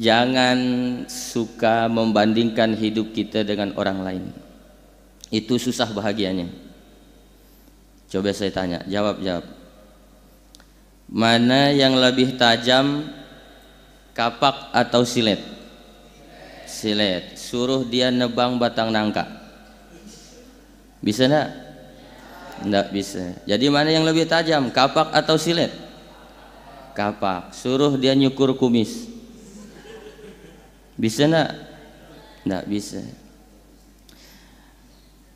Jangan suka membandingkan hidup kita dengan orang lain. Itu susah bahagianya. Coba saya tanya, jawab. Mana yang lebih tajam, kapak atau silet? Silet. Suruh dia nebang batang nangka, bisa enggak? Enggak bisa. Jadi mana yang lebih tajam, kapak atau silet? Kapak. Suruh dia nyukur kumis, bisa enggak? Enggak bisa.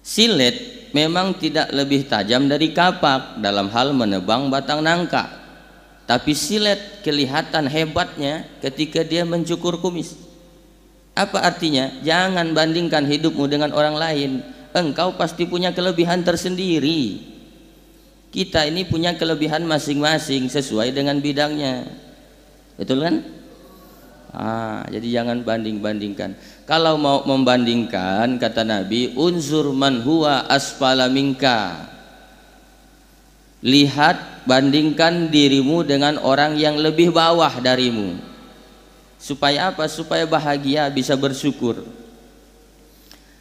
Silet memang tidak lebih tajam dari kapak dalam hal menebang batang nangka, tapi silet kelihatan hebatnya ketika dia mencukur kumis. Apa artinya? Jangan bandingkan hidupmu dengan orang lain. Engkau pasti punya kelebihan tersendiri. Kita ini punya kelebihan masing-masing sesuai dengan bidangnya. Betul kan? Jadi jangan banding-bandingkan. Kalau mau membandingkan, kata Nabi, unzur man huwa asfala minka. Lihat, bandingkan dirimu dengan orang yang lebih bawah darimu. Supaya apa? Supaya bahagia, bisa bersyukur.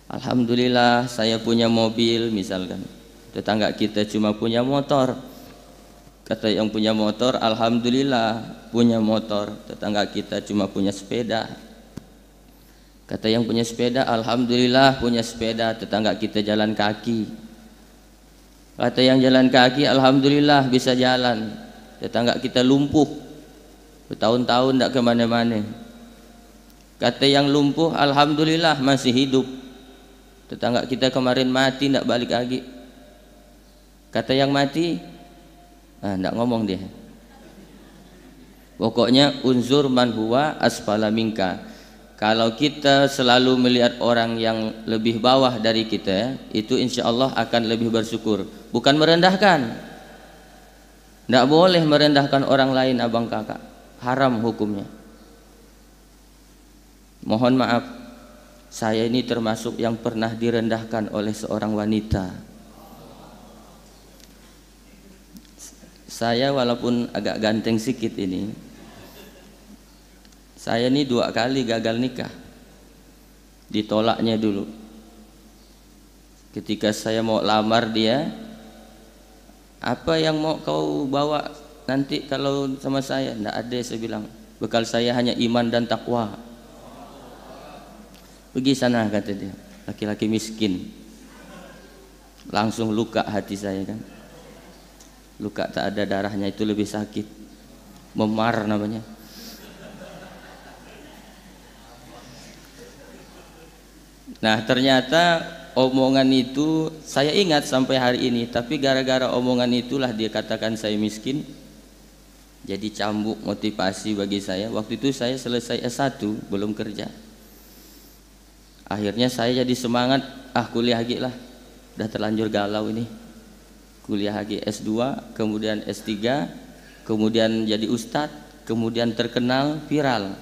Alhamdulillah saya punya mobil misalkan. Tetangga kita cuma punya motor. Kata yang punya motor, alhamdulillah punya motor. Tetangga kita cuma punya sepeda. Kata yang punya sepeda, alhamdulillah punya sepeda. Tetangga kita jalan kaki. Kata yang jalan kaki, alhamdulillah bisa jalan. Tetangga kita lumpuh, bertahun-tahun tidak kemana-mana. Kata yang lumpuh, alhamdulillah masih hidup. Tetangga kita kemarin mati, tidak balik lagi. Kata yang mati, tidak ngomong dia. Pokoknya unzur man huwa asfala minka. Kalau kita selalu melihat orang yang lebih bawah dari kita, itu insya Allah akan lebih bersyukur. Bukan merendahkan. Tidak boleh merendahkan orang lain, abang kakak. Haram hukumnya. Mohon maaf, saya ini termasuk yang pernah direndahkan oleh seorang wanita. Saya walaupun agak ganteng sedikit ini, saya ini 2 kali gagal nikah. Ditolaknya dulu. Ketika saya mau lamar dia, apa yang mau kau bawa nanti kalau sama saya? Tidak ada, saya bilang. Bekal saya hanya iman dan takwa. Pergi sana, kata dia. Laki-laki miskin. Langsung luka hati saya kan. Luka tak ada darahnya itu lebih sakit. Memar namanya. Nah ternyata omongan itu saya ingat sampai hari ini. Tapi gara-gara omongan itulah dia katakan saya miskin. Jadi cambuk motivasi bagi saya. Waktu itu saya selesai S1, belum kerja. Akhirnya saya jadi semangat, kuliah lagi lah. Udah terlanjur galau ini. Kuliah lagi S2, kemudian S3, kemudian jadi ustadz, kemudian terkenal, viral.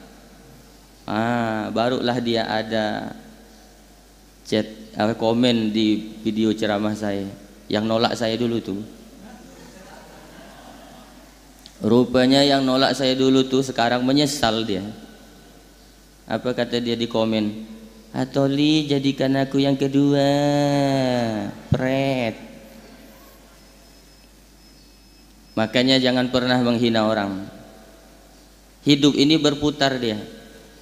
Barulah dia ada chat, komen di video ceramah saya. Yang nolak saya dulu tuh. Rupanya yang nolak saya dulu tuh sekarang menyesal dia. Apa kata dia di komen? Atoli jadikan aku yang kedua, pret. Makanya jangan pernah menghina orang. Hidup ini berputar dia,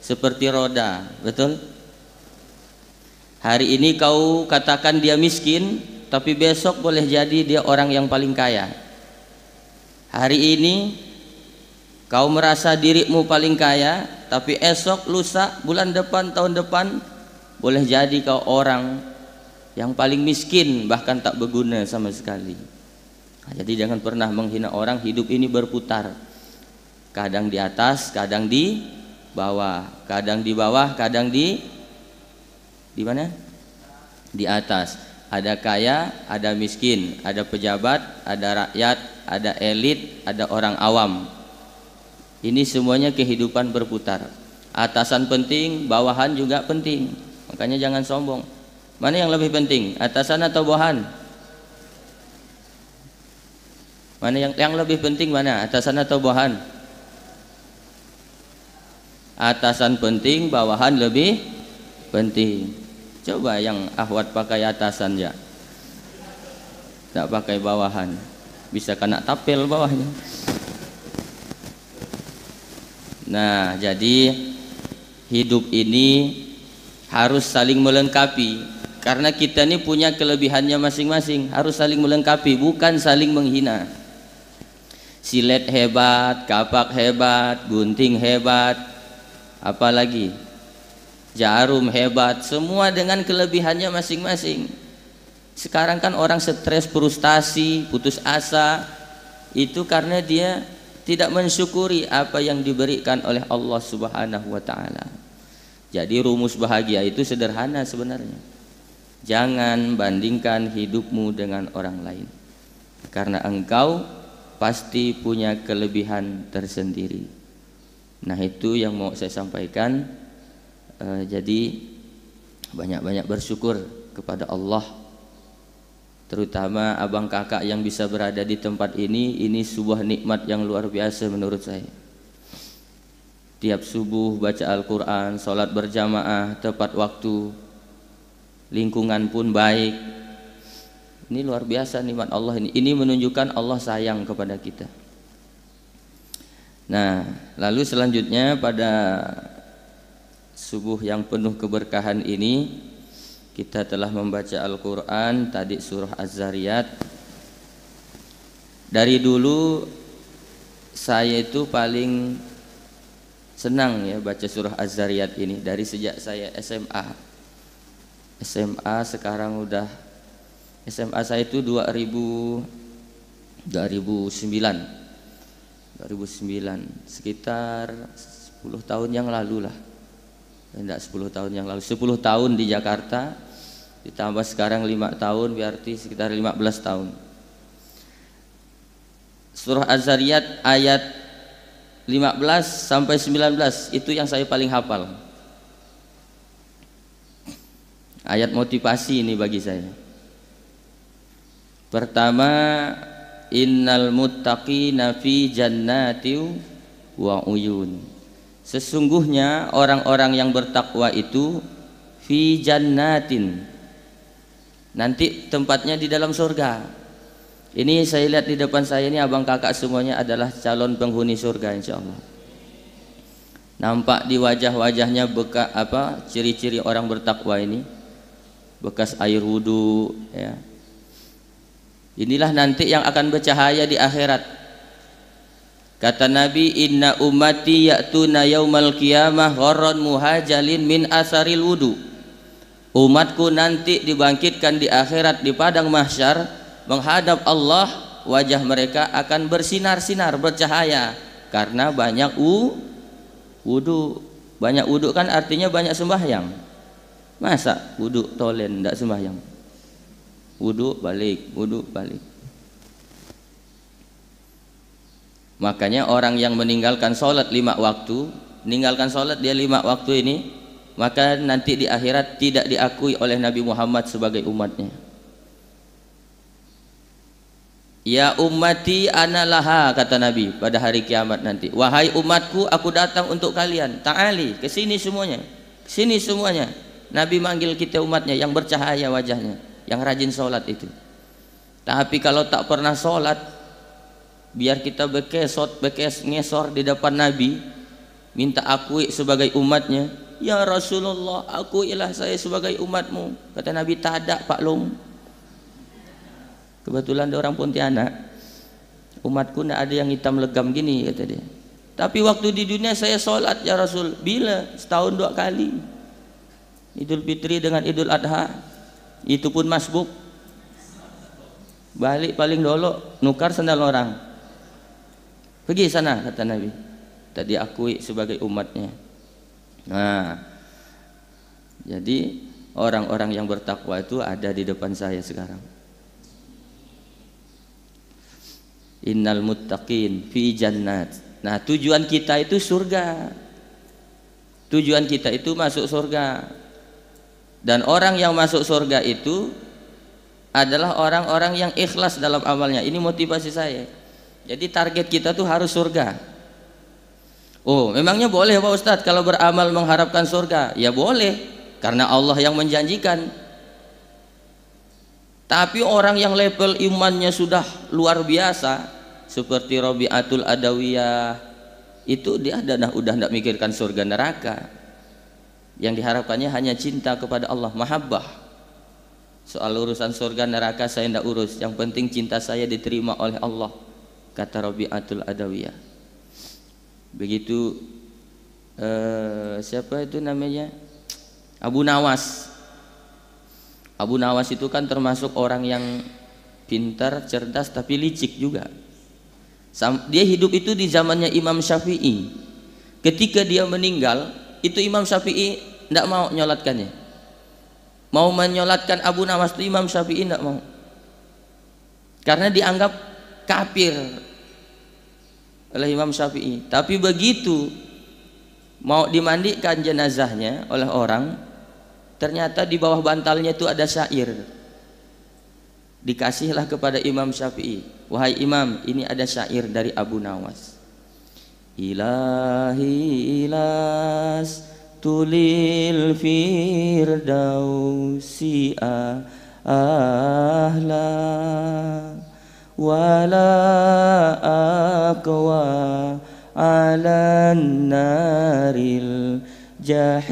seperti roda, betul? Hari ini kau katakan dia miskin, tapi besok boleh jadi dia orang yang paling kaya. Hari ini kau merasa dirimu paling kaya, tapi esok, lusa, bulan depan, tahun depan boleh jadi kau orang yang paling miskin, bahkan tak berguna sama sekali. Jadi jangan pernah menghina orang. Hidup ini berputar, kadang di atas, kadang di bawah, kadang di bawah, kadang di mana? Di atas. Ada kaya, ada miskin, ada pejabat, ada rakyat, ada elit, ada orang awam. Ini semuanya kehidupan berputar. Atasan penting, bawahan juga penting. Makanya jangan sombong. Mana yang lebih penting, atasan atau bawahan? Mana yang lebih penting mana, atasan atau bawahan? Atasan penting, bawahan lebih penting. Coba yang akhwat pakai atasan ya, tak pakai bawahan, bisa kena tapel bawahnya. Nah, jadi hidup ini harus saling melengkapi, karena kita ini punya kelebihannya masing-masing, harus saling melengkapi, bukan saling menghina. Silet hebat, kapak hebat, gunting hebat, apalagi jarum hebat, semua dengan kelebihannya masing-masing. Sekarang kan orang stres, frustasi, putus asa, itu karena dia tidak mensyukuri apa yang diberikan oleh Allah Subhanahu wa ta'ala. Jadi rumus bahagia itu sederhana sebenarnya. Jangan bandingkan hidupmu dengan orang lain, karena engkau pasti punya kelebihan tersendiri. Nah, itu yang mau saya sampaikan. Jadi banyak-banyak bersyukur kepada Allah, terutama abang kakak yang bisa berada di tempat ini sebuah nikmat yang luar biasa menurut saya. Tiap subuh baca Al-Quran, sholat berjamaah tepat waktu, lingkungan pun baik. Ini luar biasa nikmat Allah ini. Ini menunjukkan Allah sayang kepada kita. Nah, lalu selanjutnya pada subuh yang penuh keberkahan ini kita telah membaca Al-Quran tadi surah Az-Zariyat. Dari dulu saya itu paling senang ya baca surah Az-Zariyat ini, dari sejak saya SMA sekarang udah SMA saya itu 2009 sekitar 10 tahun yang lalu lah. Tidak 10 tahun yang lalu, 10 tahun di Jakarta ditambah sekarang 5 tahun, berarti sekitar 15 tahun. Surah Az-Zariyat ayat 15 sampai 19 itu yang saya paling hafal. Ayat motivasi ini bagi saya. Pertama, innal muttaqina fi jannatin wa uyun. Sesungguhnya orang-orang yang bertakwa itu fi jannatin, nanti tempatnya di dalam surga. Ini saya lihat di depan saya ini abang kakak semuanya adalah calon penghuni surga insyaallah. Nampak di wajah-wajahnya bekas ciri-ciri orang bertakwa ini, bekas air wudu ya. Inilah nanti yang akan bercahaya di akhirat. Kata Nabi, inna ummati ya'tuna yaumal qiyamah gharran muhajalin min asaril wudu. Umatku nanti dibangkitkan di akhirat di padang mahsyar menghadap Allah, wajah mereka akan bersinar-sinar, bercahaya karena banyak wudu. Banyak wudu kan artinya banyak sembahyang. Masa wudu tolen enggak sembahyang? Wudu balik. Makanya orang yang meninggalkan sholat 5 waktu, meninggalkan sholat dia 5 waktu ini, maka nanti di akhirat tidak diakui oleh Nabi Muhammad sebagai umatnya. Ya ummati ana laha, kata Nabi pada hari kiamat nanti. Wahai umatku, aku datang untuk kalian. Ta'ali, kesini semuanya. Kesini semuanya. Nabi manggil kita umatnya yang bercahaya wajahnya, yang rajin sholat itu. Tapi kalau tak pernah sholat, biar kita ngesor di depan Nabi, minta akui sebagai umatnya. Ya Rasulullah, akuilah saya sebagai umatmu. Kata Nabi, tak ada Pak Long. Kebetulan ada orang Pontianak, umatku tidak ada yang hitam legam gini, kata dia. Tapi waktu di dunia saya sholat ya Rasul. Bila? Setahun 2 kali, Idul Fitri dengan Idul Adha. Itu pun masbuk, balik paling dulu nukar sandal orang. Pergi sana, kata Nabi, tadi akui sebagai umatnya. Nah, jadi orang-orang yang bertakwa itu ada di depan saya sekarang. Innal muttaqin fi jannat. Nah, tujuan kita itu surga. Tujuan kita itu masuk surga. Dan orang yang masuk surga itu adalah orang-orang yang ikhlas dalam amalnya. Ini motivasi saya. Jadi target kita tuh harus surga. Oh, memangnya boleh Pak Ustadz kalau beramal mengharapkan surga? Ya boleh, karena Allah yang menjanjikan. Tapi orang yang level imannya sudah luar biasa, seperti Rabi'atul Adawiyah, itu dia udah tidak mikirkan surga neraka. Yang diharapkannya hanya cinta kepada Allah, mahabbah. Soal urusan surga neraka saya tidak urus, yang penting cinta saya diterima oleh Allah, kata Rabi'atul Adawiyah. Begitu siapa itu namanya, Abu Nawas. Abu Nawas itu kan termasuk orang yang pintar, cerdas, tapi licik juga. Dia hidup itu di zamannya Imam Syafi'i. Ketika dia meninggal, itu Imam Syafi'i tidak mau nyolatkannya. Mau menyolatkan Abu Nawas itu Imam Syafi'i tidak mau, karena dianggap kafir oleh Imam Syafi'i. Tapi begitu mau dimandikan jenazahnya oleh orang, ternyata di bawah bantalnya itu ada syair. Dikasihlah kepada Imam Syafi'i, wahai Imam, ini ada syair dari Abu Nawas. Ilahi ilas tulil firdausi ahla wala aqwa ala naril jahimi.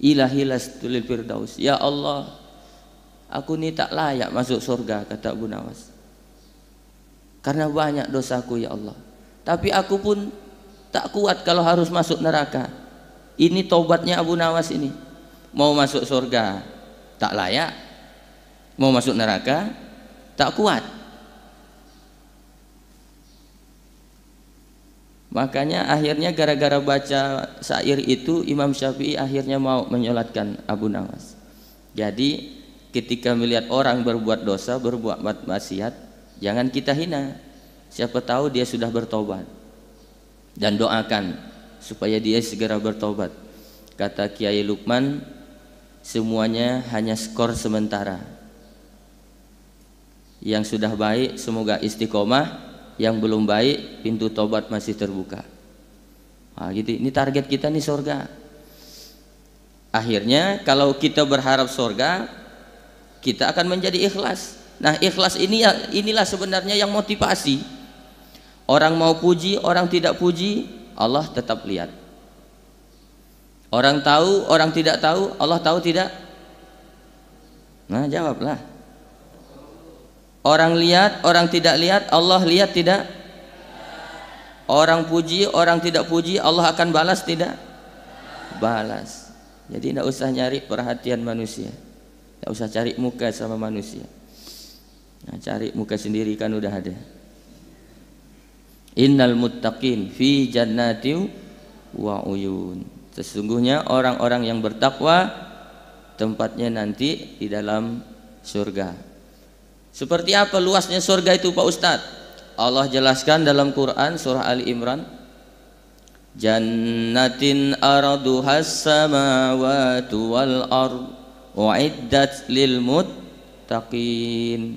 Ilahi lastulil firdaus, ya Allah, aku ini tak layak masuk surga, kata Abu Nawas, karena banyak dosaku ya Allah. Tapi aku pun tak kuat kalau harus masuk neraka. Ini tobatnya Abu Nawas ini. Mau masuk surga tak layak, mau masuk neraka tak kuat. Makanya akhirnya gara-gara baca syair itu, Imam Syafi'i akhirnya mau menyolatkan Abu Nawas. Jadi ketika melihat orang berbuat dosa, berbuat maksiat, jangan kita hina. Siapa tahu dia sudah bertobat, dan doakan supaya dia segera bertobat. Kata Kiai Lukman, semuanya hanya skor sementara. Yang sudah baik semoga istiqomah, yang belum baik pintu tobat masih terbuka. Nah, gitu. Ini target kita nih, surga. Akhirnya kalau kita berharap surga, kita akan menjadi ikhlas. Nah, ikhlas ini inilah sebenarnya yang motivasi. Orang mau puji, orang tidak puji, Allah tetap lihat. Orang tahu, orang tidak tahu, Allah tahu tidak? Nah, jawablah. Orang lihat, orang tidak lihat, Allah lihat tidak? Orang puji, orang tidak puji, Allah akan balas tidak? Balas. Jadi tidak usah nyari perhatian manusia, tidak usah cari muka sama manusia. Nah, cari muka sendiri kan udah ada. Innal muttaqin fi jannatin wa uyun. Sesungguhnya orang-orang yang bertakwa tempatnya nanti di dalam surga. Seperti apa luasnya surga itu Pak Ustadz? Allah jelaskan dalam Quran surah Ali Imran, Jannatin arduhas samawati wal ard uiddat lil muttaqin.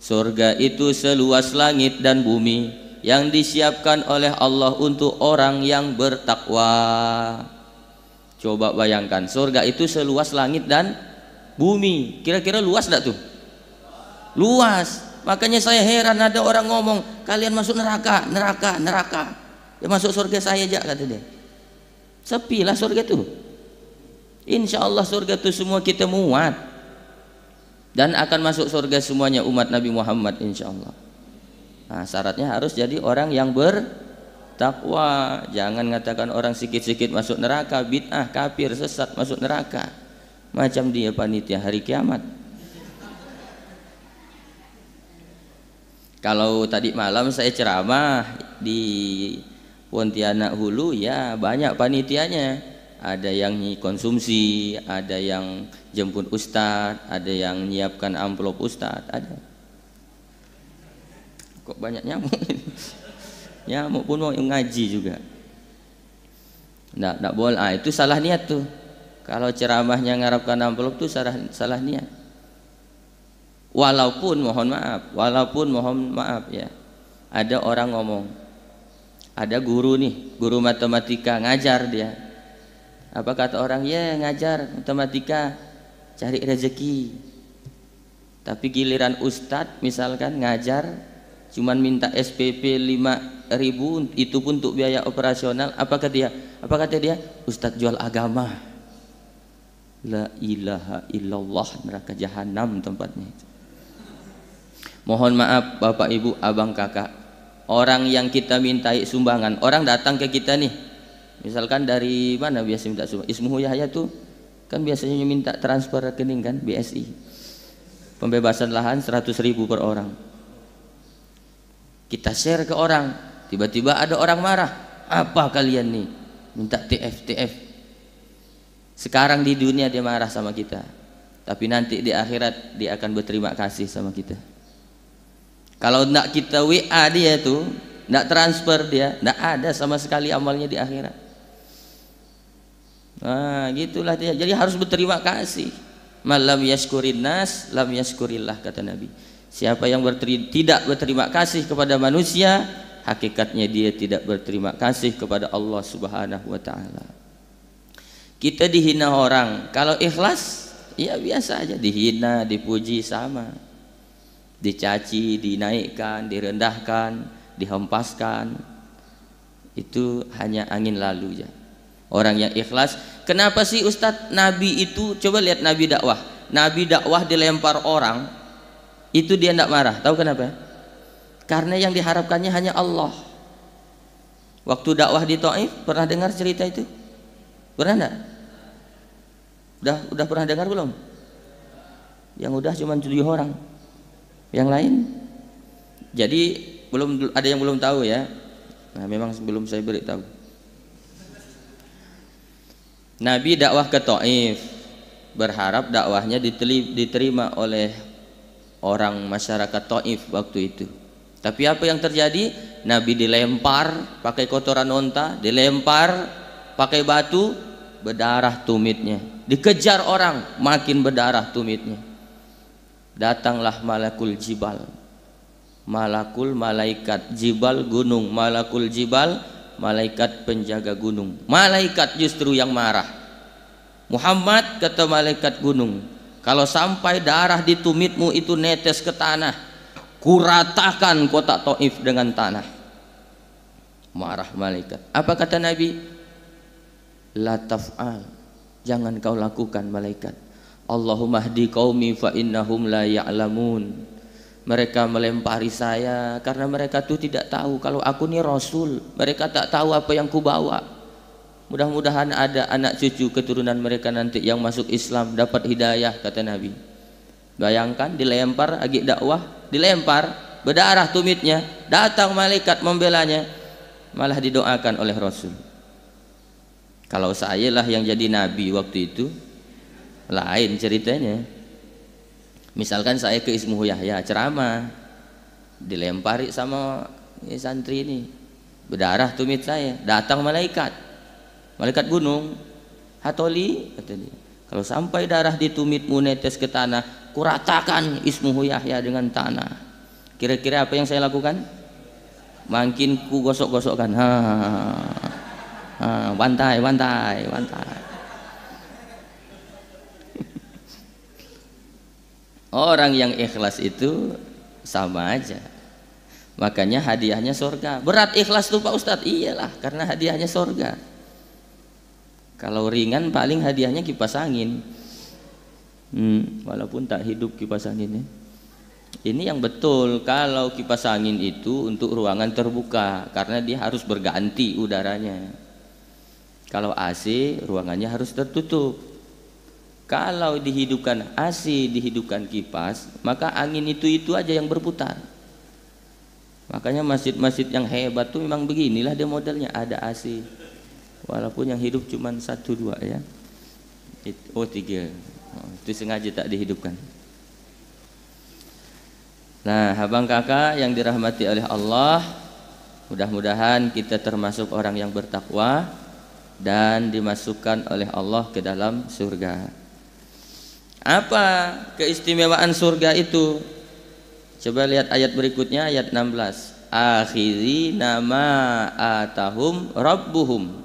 Surga itu seluas langit dan bumi, yang disiapkan oleh Allah untuk orang yang bertakwa. Coba bayangkan, surga itu seluas langit dan bumi. Kira-kira luas enggak tuh? Luas. Makanya saya heran ada orang ngomong, kalian masuk neraka, neraka, neraka. Ya masuk surga saya aja, kata dia. Sepilah surga itu. Insya Allah surga itu semua kita muat, dan akan masuk surga semuanya umat Nabi Muhammad insya Allah. Nah, syaratnya harus jadi orang yang bertakwa. Jangan mengatakan orang sikit-sikit masuk neraka, bid'ah, kafir, sesat, masuk neraka. Macam dia panitia hari kiamat. Kalau tadi malam saya ceramah di Pontianak Hulu, ya banyak panitianya. Ada yang konsumsi, ada yang jemput ustadz, ada yang nyiapkan amplop ustadz, ada. Kok banyak nyamuk? Nyamuk pun mau ngaji juga. Nggak boleh. Ah, itu salah niat tuh. Kalau ceramahnya ngarapkan amplop tuh salah niat. Walaupun mohon maaf ya, ada orang ngomong, ada guru nih, guru matematika ngajar dia. Apa kata orang? Ya ngajar matematika cari rezeki. Tapi giliran ustadz misalkan ngajar cuman minta SPP 5.000, itu pun untuk biaya operasional. Apa kata dia? Ustadz jual agama. La ilaha illallah, neraka jahanam tempatnya. Mohon maaf Bapak Ibu, abang kakak, orang yang kita mintai sumbangan, orang datang ke kita nih, misalkan dari mana biasa minta sumbangan? Ismuhu Yahya tuh kan biasanya minta transfer rekening kan, BSI, pembebasan lahan 100.000 per orang. Kita share ke orang, tiba-tiba ada orang marah, apa kalian nih minta TF. Sekarang di dunia dia marah sama kita, tapi nanti di akhirat dia akan berterima kasih sama kita. Kalau tidak kita WA dia tuh, tidak transfer dia, tidak ada sama sekali amalnya di akhirat. Nah gitulah dia, jadi harus berterima kasih. Malam yashkurin nas, lam yashkurillah, kata Nabi. Siapa yang tidak berterima kasih kepada manusia, hakikatnya dia tidak berterima kasih kepada Allah Subhanahu wa Ta'ala. Kita dihina orang, kalau ikhlas ya biasa aja, dihina, dipuji sama. Dicaci, dinaikkan, direndahkan, dihempaskan, itu hanya angin lalu ya. Orang yang ikhlas. Kenapa sih Ustadz Nabi itu, coba lihat Nabi dakwah dilempar orang itu dia tidak marah, tahu kenapa? Karena yang diharapkannya hanya Allah. Waktu dakwah di Taif, pernah dengar cerita itu? Pernah enggak? Udah pernah dengar belum? Yang udah cuma 7 orang. Yang lain, jadi belum ada yang belum tahu ya. Nah, memang belum saya beritahu. Nabi dakwah ke Taif, berharap dakwahnya diterima oleh orang masyarakat Taif waktu itu. Tapi apa yang terjadi? Nabi dilempar pakai kotoran onta, dilempar pakai batu, berdarah tumitnya. Dikejar orang, makin berdarah tumitnya. Datanglah malakul jibal, malaikat jibal gunung, malakul jibal malaikat penjaga gunung. Malaikat justru yang marah. Muhammad, kata malaikat gunung, kalau sampai darah di tumitmu itu netes ke tanah, kuratakan kota Taif dengan tanah. Marah malaikat. Apa kata Nabi? La taf'al, jangan kau lakukan malaikat. Allahumma hdi qaumi fa innahum la ya'lamun. Mereka melempari saya karena mereka tuh tidak tahu kalau aku ini Rasul. Mereka tak tahu apa yang kubawa. Mudah-mudahan ada anak cucu keturunan mereka nanti yang masuk Islam dapat hidayah, kata Nabi. Bayangkan dilempar lagi dakwah, dilempar berdarah tumitnya, datang malaikat membelanya, malah didoakan oleh Rasul. Kalau saya lah yang jadi nabi waktu itu, lain ceritanya. Misalkan saya ke Ismuhu Yahya ceramah, dilempari sama santri ini, berdarah tumit saya, datang malaikat gunung, hatoli, kata dia, kalau sampai darah di tumitmu netes ke tanah, kuratakan Ismuhu Yahya dengan tanah. Kira-kira apa yang saya lakukan? Makin ku gosok-gosokkan, bantai. Orang yang ikhlas itu sama aja, makanya hadiahnya surga. Berat ikhlas tuh Pak Ustadz? Iyalah, karena hadiahnya surga. Kalau ringan paling hadiahnya kipas angin, walaupun tak hidup kipas anginnya. Ini yang betul, kalau kipas angin itu untuk ruangan terbuka, karena dia harus berganti udaranya. Kalau AC ruangannya harus tertutup. Kalau dihidupkan AC, dihidupkan kipas, maka angin itu aja yang berputar. Makanya masjid-masjid yang hebat tuh memang beginilah dia modelnya, ada AC. Walaupun yang hidup cuma 1-2 ya. 3. Itu sengaja tak dihidupkan. Nah, abang kakak yang dirahmati oleh Allah, mudah-mudahan kita termasuk orang yang bertakwa dan dimasukkan oleh Allah ke dalam surga. Apa keistimewaan surga itu? Coba lihat ayat berikutnya, ayat 16. Akhirina ma atahum rabbuhum.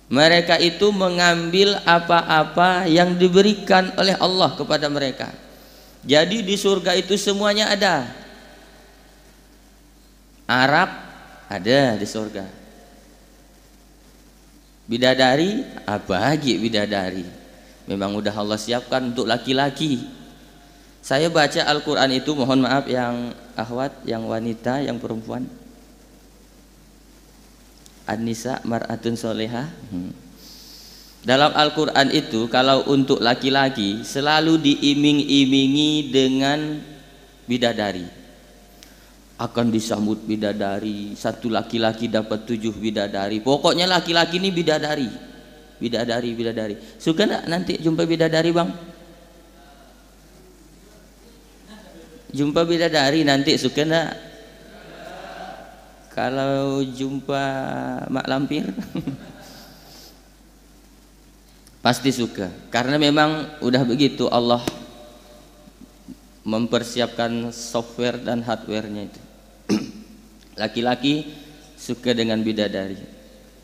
Mereka itu mengambil apa-apa yang diberikan oleh Allah kepada mereka. Jadi di surga itu semuanya ada. Arak ada di surga. Bidadari, apa lagi bidadari? Memang udah Allah siapkan untuk laki-laki. Saya baca Al-Quran itu, mohon maaf yang akhwat, yang wanita, yang perempuan. An-Nisa mar'atun solehah. Dalam Al-Quran itu kalau untuk laki-laki selalu diiming-imingi dengan bidadari. Akan disambut bidadari, satu laki-laki dapat 7 bidadari. Pokoknya laki-laki ini bidadari. Bidadari. Suka enggak nanti jumpa bidadari, Bang? Jumpa bidadari nanti suka enggak? Kalau jumpa mak lampir pasti suka, karena memang udah begitu Allah mempersiapkan software dan hardware-nya itu. Laki-laki suka dengan bidadari,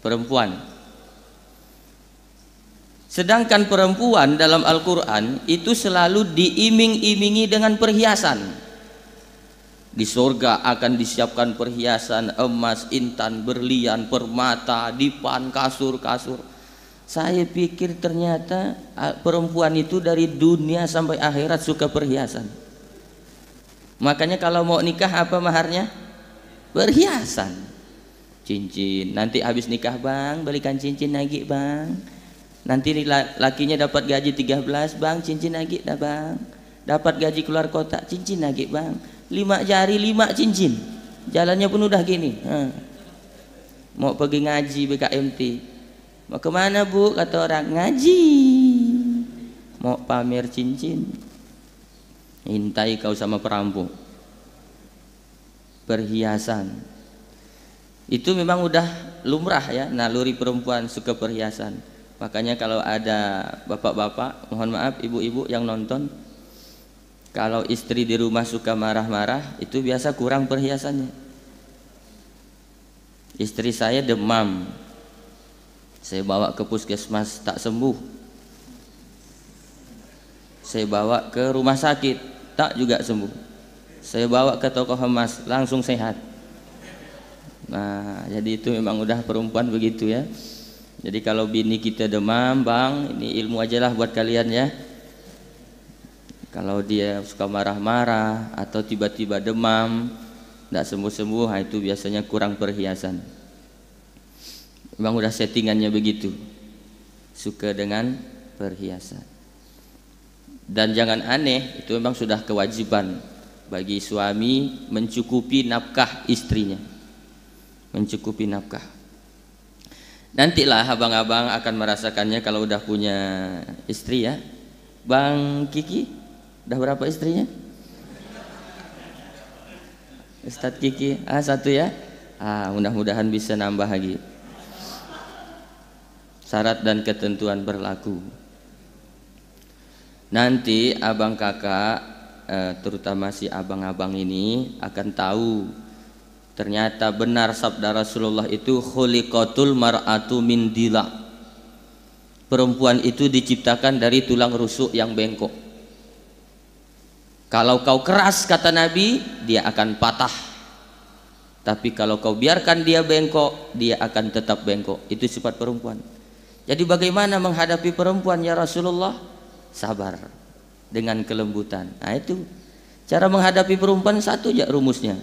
perempuan. Sedangkan perempuan dalam Al-Quran itu selalu diiming-imingi dengan perhiasan. Di surga akan disiapkan perhiasan emas, intan, berlian, permata, dipan, kasur-kasur. Saya pikir ternyata perempuan itu dari dunia sampai akhirat suka perhiasan. Makanya kalau mau nikah apa maharnya? Perhiasan. Cincin. Nanti habis nikah, Bang, belikan cincin lagi, Bang. Nanti lakinya dapat gaji 13, Bang, cincin lagi dah, Bang. Dapat gaji keluar kota, cincin lagi, Bang. 5 jari 5 cincin. Jalannya pun udah gini. Mau pergi ngaji BKMT. Mau kemana, Bu? Kata orang, ngaji. Mau pamer cincin. Hintai kau sama perampok. Perhiasan. Itu memang udah lumrah ya, naluri perempuan suka perhiasan. Makanya kalau ada bapak-bapak, mohon maaf ibu-ibu yang nonton, kalau istri di rumah suka marah-marah, itu biasa kurang perhiasannya. Istri saya demam, saya bawa ke puskesmas tak sembuh. Saya bawa ke rumah sakit, tak juga sembuh. Saya bawa ke toko emas, langsung sehat. Nah, jadi itu memang udah perempuan begitu ya. Jadi kalau bini kita demam, Bang, ini ilmu aja lah buat kalian ya. Kalau dia suka marah-marah atau tiba-tiba demam, tidak sembuh-sembuh, nah itu biasanya kurang perhiasan. Memang udah settingannya begitu, suka dengan perhiasan. Dan jangan aneh, itu memang sudah kewajiban bagi suami mencukupi nafkah istrinya, mencukupi nafkah. Nantilah abang-abang akan merasakannya kalau udah punya istri ya. Bang Kiki, udah berapa istrinya? Ustadz Kiki, satu ya. Mudah-mudahan bisa nambah lagi. Syarat dan ketentuan berlaku. Nanti abang kakak, terutama si abang-abang ini akan tahu ternyata benar sabda Rasulullah itu khuliqatul mar'atu min dila. Perempuan itu diciptakan dari tulang rusuk yang bengkok. Kalau kau keras kata Nabi, dia akan patah. Tapi kalau kau biarkan dia bengkok, dia akan tetap bengkok. Itu sifat perempuan. Jadi bagaimana menghadapi perempuan ya Rasulullah? Sabar dengan kelembutan. Nah itu cara menghadapi perempuan, satu aja rumusnya.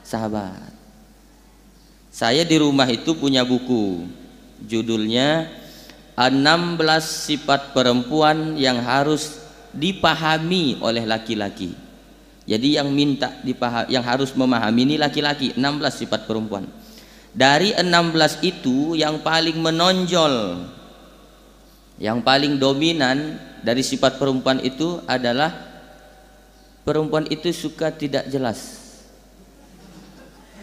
Sahabat. Saya di rumah itu punya buku, judulnya 16 sifat perempuan yang harus dipahami oleh laki-laki. Jadi yang minta yang harus memahami ini laki-laki. 16 sifat perempuan. Dari 16 itu yang paling menonjol, yang paling dominan dari sifat perempuan itu adalah perempuan itu suka tidak jelas.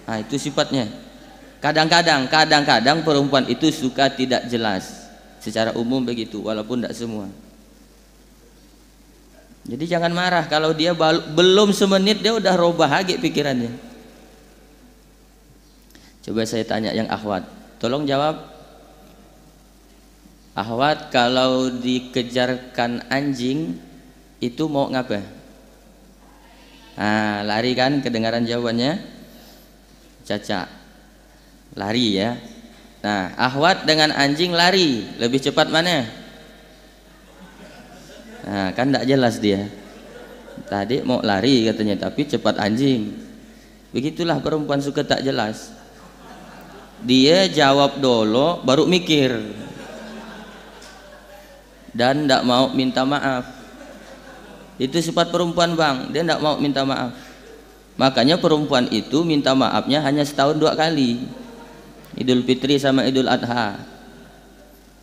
Nah itu sifatnya. Kadang-kadang perempuan itu suka tidak jelas. Secara umum begitu, walaupun tidak semua. Jadi jangan marah kalau dia belum semenit dia udah robah lagi pikirannya. Coba saya tanya yang akhwat, tolong jawab. Akhwat, kalau dikejarkan anjing itu mau ngapa? Nah, lari kan? Kedengaran jawabannya? Caca, lari ya. Nah, akhwat dengan anjing lari, lebih cepat mana? Nah, kan tidak jelas dia. Tadi mau lari katanya, tapi cepat anjing. Begitulah perempuan suka tak jelas. Dia jawab dulu, baru mikir. Dan tidak mau minta maaf. Itu sifat perempuan bang, dia tidak mau minta maaf. Makanya perempuan itu minta maafnya hanya setahun 2 kali, Idul Fitri sama Idul Adha.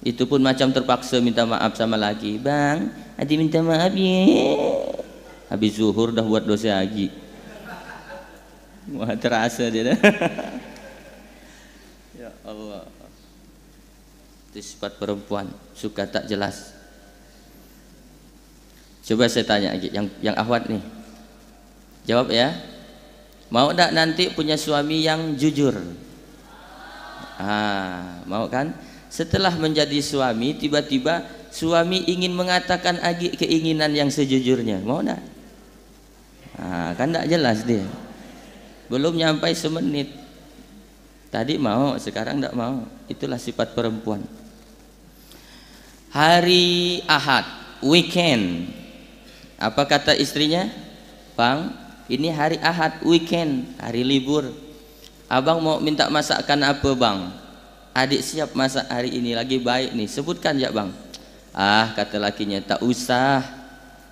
Itu pun macam terpaksa minta maaf sama laki. Bang, Adi minta maaf ya. Habis zuhur dah buat dosa lagi. Wah, terasa dia dah. Ya Allah. Itu sifat perempuan, suka tak jelas. Coba saya tanya lagi yang akhwat nih. Jawab ya. Mau tak nanti punya suami yang jujur? Mau kan? Setelah menjadi suami, tiba-tiba suami ingin mengatakan lagi keinginan yang sejujurnya. Mau tak? Kan tak jelas dia. Belum nyampai semenit. Tadi mau, sekarang tak mau. Itulah sifat perempuan. Hari Ahad, weekend. Apa kata istrinya? Bang, ini hari Ahad, weekend, hari libur. Abang mau minta masakan apa bang? Adik siap masak hari ini, lagi baik nih. Sebutkan ya bang. Kata lakinya, tak usah.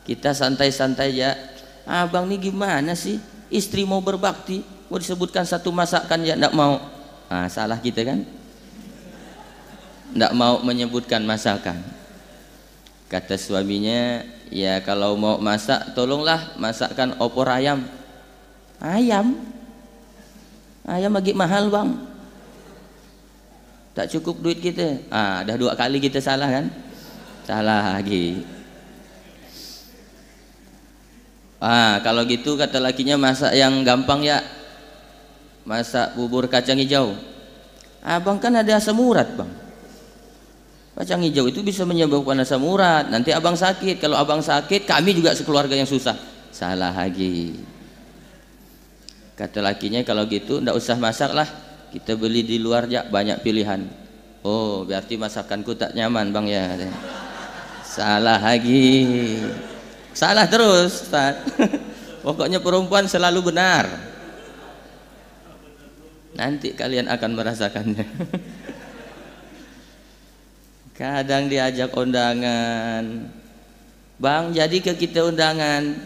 Kita santai-santai ya. Abang nih gimana sih? Istri mau berbakti, mau disebutkan satu masakan ya ndak mau. Salah kita kan? Ndak mau menyebutkan masakan. Kata suaminya, ya kalau mau masak tolonglah masakkan opor ayam. Ayam lagi mahal bang, tak cukup duit kita. Dah 2 kali kita salah kan? Salah lagi. Kalau gitu kata lakinya, masak yang gampang ya, masak bubur kacang hijau. Abang kan ada asam urat bang. Kacang hijau itu bisa menyebabkan asam urat. Nanti abang sakit. Kalau abang sakit, kami juga sekeluarga yang susah. Salah lagi. Kata lakinya, kalau gitu ndak usah masak lah. Kita beli di luar ya, banyak pilihan. Oh, berarti masakanku tak nyaman bang ya. Salah lagi. Salah terus, Ustaz. Pokoknya perempuan selalu benar. Nanti kalian akan merasakannya. Kadang diajak undangan, bang jadi ke kita undangan,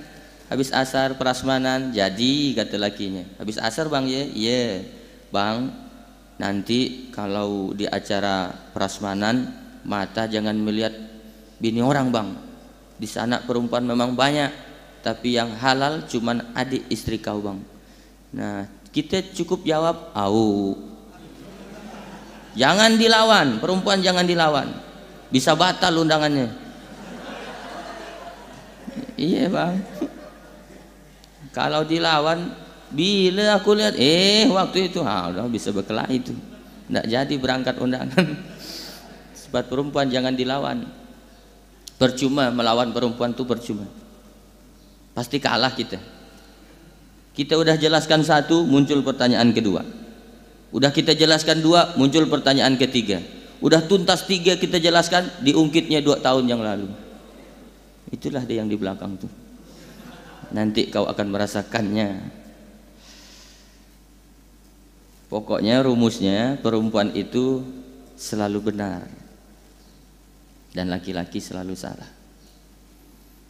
habis asar prasmanan. Jadi kata lakinya, habis asar bang ya? Iya bang, nanti kalau di acara prasmanan mata jangan melihat bini orang bang. Di sana perempuan memang banyak, tapi yang halal cuman adik istri kau bang. Nah kita cukup jawab, jangan dilawan, perempuan jangan dilawan, bisa batal undangannya. Iya bang, kalau dilawan, bila aku lihat, waktu itu, udah bisa berkelahi itu, nggak jadi berangkat undangan. Sebab perempuan jangan dilawan, percuma melawan perempuan itu percuma, pasti kalah kita. Kita udah jelaskan satu, muncul pertanyaan kedua. Udah kita jelaskan 2, muncul pertanyaan ketiga. Udah tuntas 3 kita jelaskan, diungkitnya 2 tahun yang lalu. Itulah dia yang di belakang tuh. Nanti kau akan merasakannya. Pokoknya rumusnya, perempuan itu selalu benar dan laki-laki selalu salah.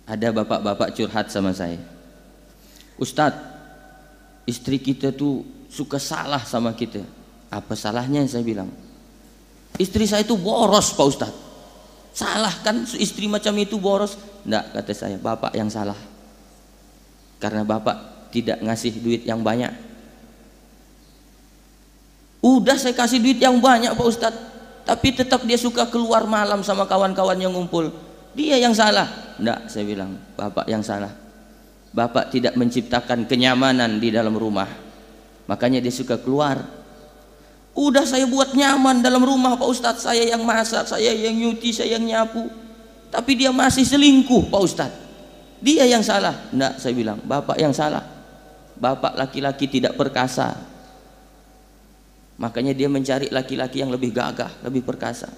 Ada bapak-bapak curhat sama saya, Ustadz, istri kita tuh suka salah sama kita. Apa salahnya? Saya bilang, istri saya itu boros Pak Ustadz. Salah kan istri macam itu boros? Enggak, kata saya, bapak yang salah. Karena bapak tidak ngasih duit yang banyak. Udah saya kasih duit yang banyak Pak Ustadz, tapi tetap dia suka keluar malam sama kawan-kawan yang ngumpul. Dia yang salah. Enggak, saya bilang, bapak yang salah. Bapak tidak menciptakan kenyamanan di dalam rumah, makanya dia suka keluar. Udah saya buat nyaman dalam rumah Pak Ustadz, saya yang masak, saya yang nyuci, saya yang nyapu, tapi dia masih selingkuh Pak Ustadz. Dia yang salah. Enggak, saya bilang, bapak yang salah. Bapak laki-laki tidak perkasa, makanya dia mencari laki-laki yang lebih gagah, lebih perkasa.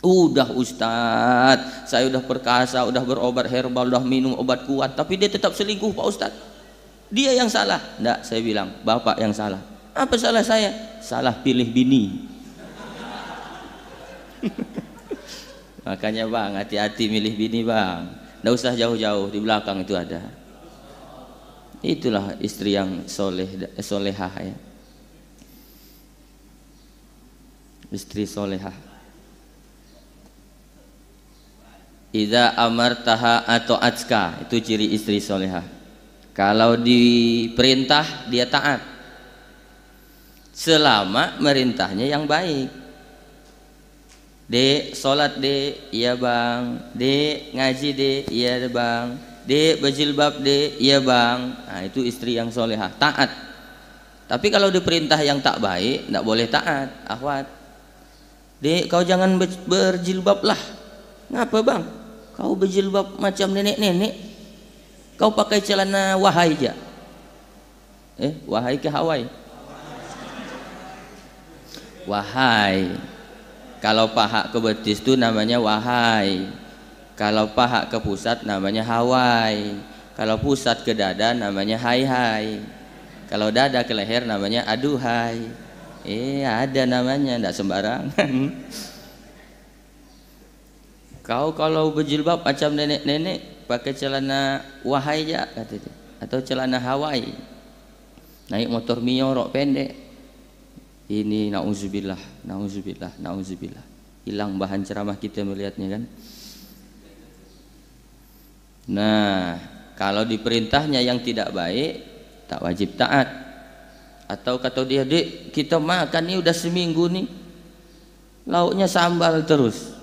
Udah Ustadz, saya udah perkasa, udah berobat herbal, udah minum obat kuat, tapi dia tetap selingkuh Pak Ustadz. Dia yang salah. Enggak, saya bilang, bapak yang salah. Apa salah saya? Salah pilih bini. Makanya bang, hati-hati milih bini bang. Nggak usah jauh-jauh, di belakang itu ada. Itulah istri yang solehah ya. Istri solehah. Idza amartaha atau atska, itu ciri istri solehah. Kalau diperintah dia taat, selama merintahnya yang baik. Dek sholat dek, iya bang. Dek ngaji dek, iya bang. Dek berjilbab dek, iya bang. Nah itu istri yang solehah, taat. Tapi kalau diperintah yang tak baik, tidak boleh taat. Akhwat, dek kau jangan berjilbab lah. Ngapa bang? Kau berjilbab macam nenek-nenek. Kau pakai celana wahai aja. Wahai ke Hawaii? Wahai. Kalau paha ke betis itu namanya wahai. Kalau paha ke pusat namanya Hawaii. Kalau pusat ke dada namanya hai-hai. Kalau dada ke leher namanya aduhai. Ada namanya, tidak sembarangan. Kau kalau berjilbab macam nenek-nenek, pakai celana wahai aja katanya, atau celana Hawaii, naik motor Mio rok pendek. Ini nauzubillah, nauzubillah, nauzubillah. Hilang bahan ceramah kita melihatnya kan. Nah, kalau diperintahnya yang tidak baik, tak wajib taat. Atau kata dia, dek kita makan nih udah seminggu nih, lauknya sambal terus.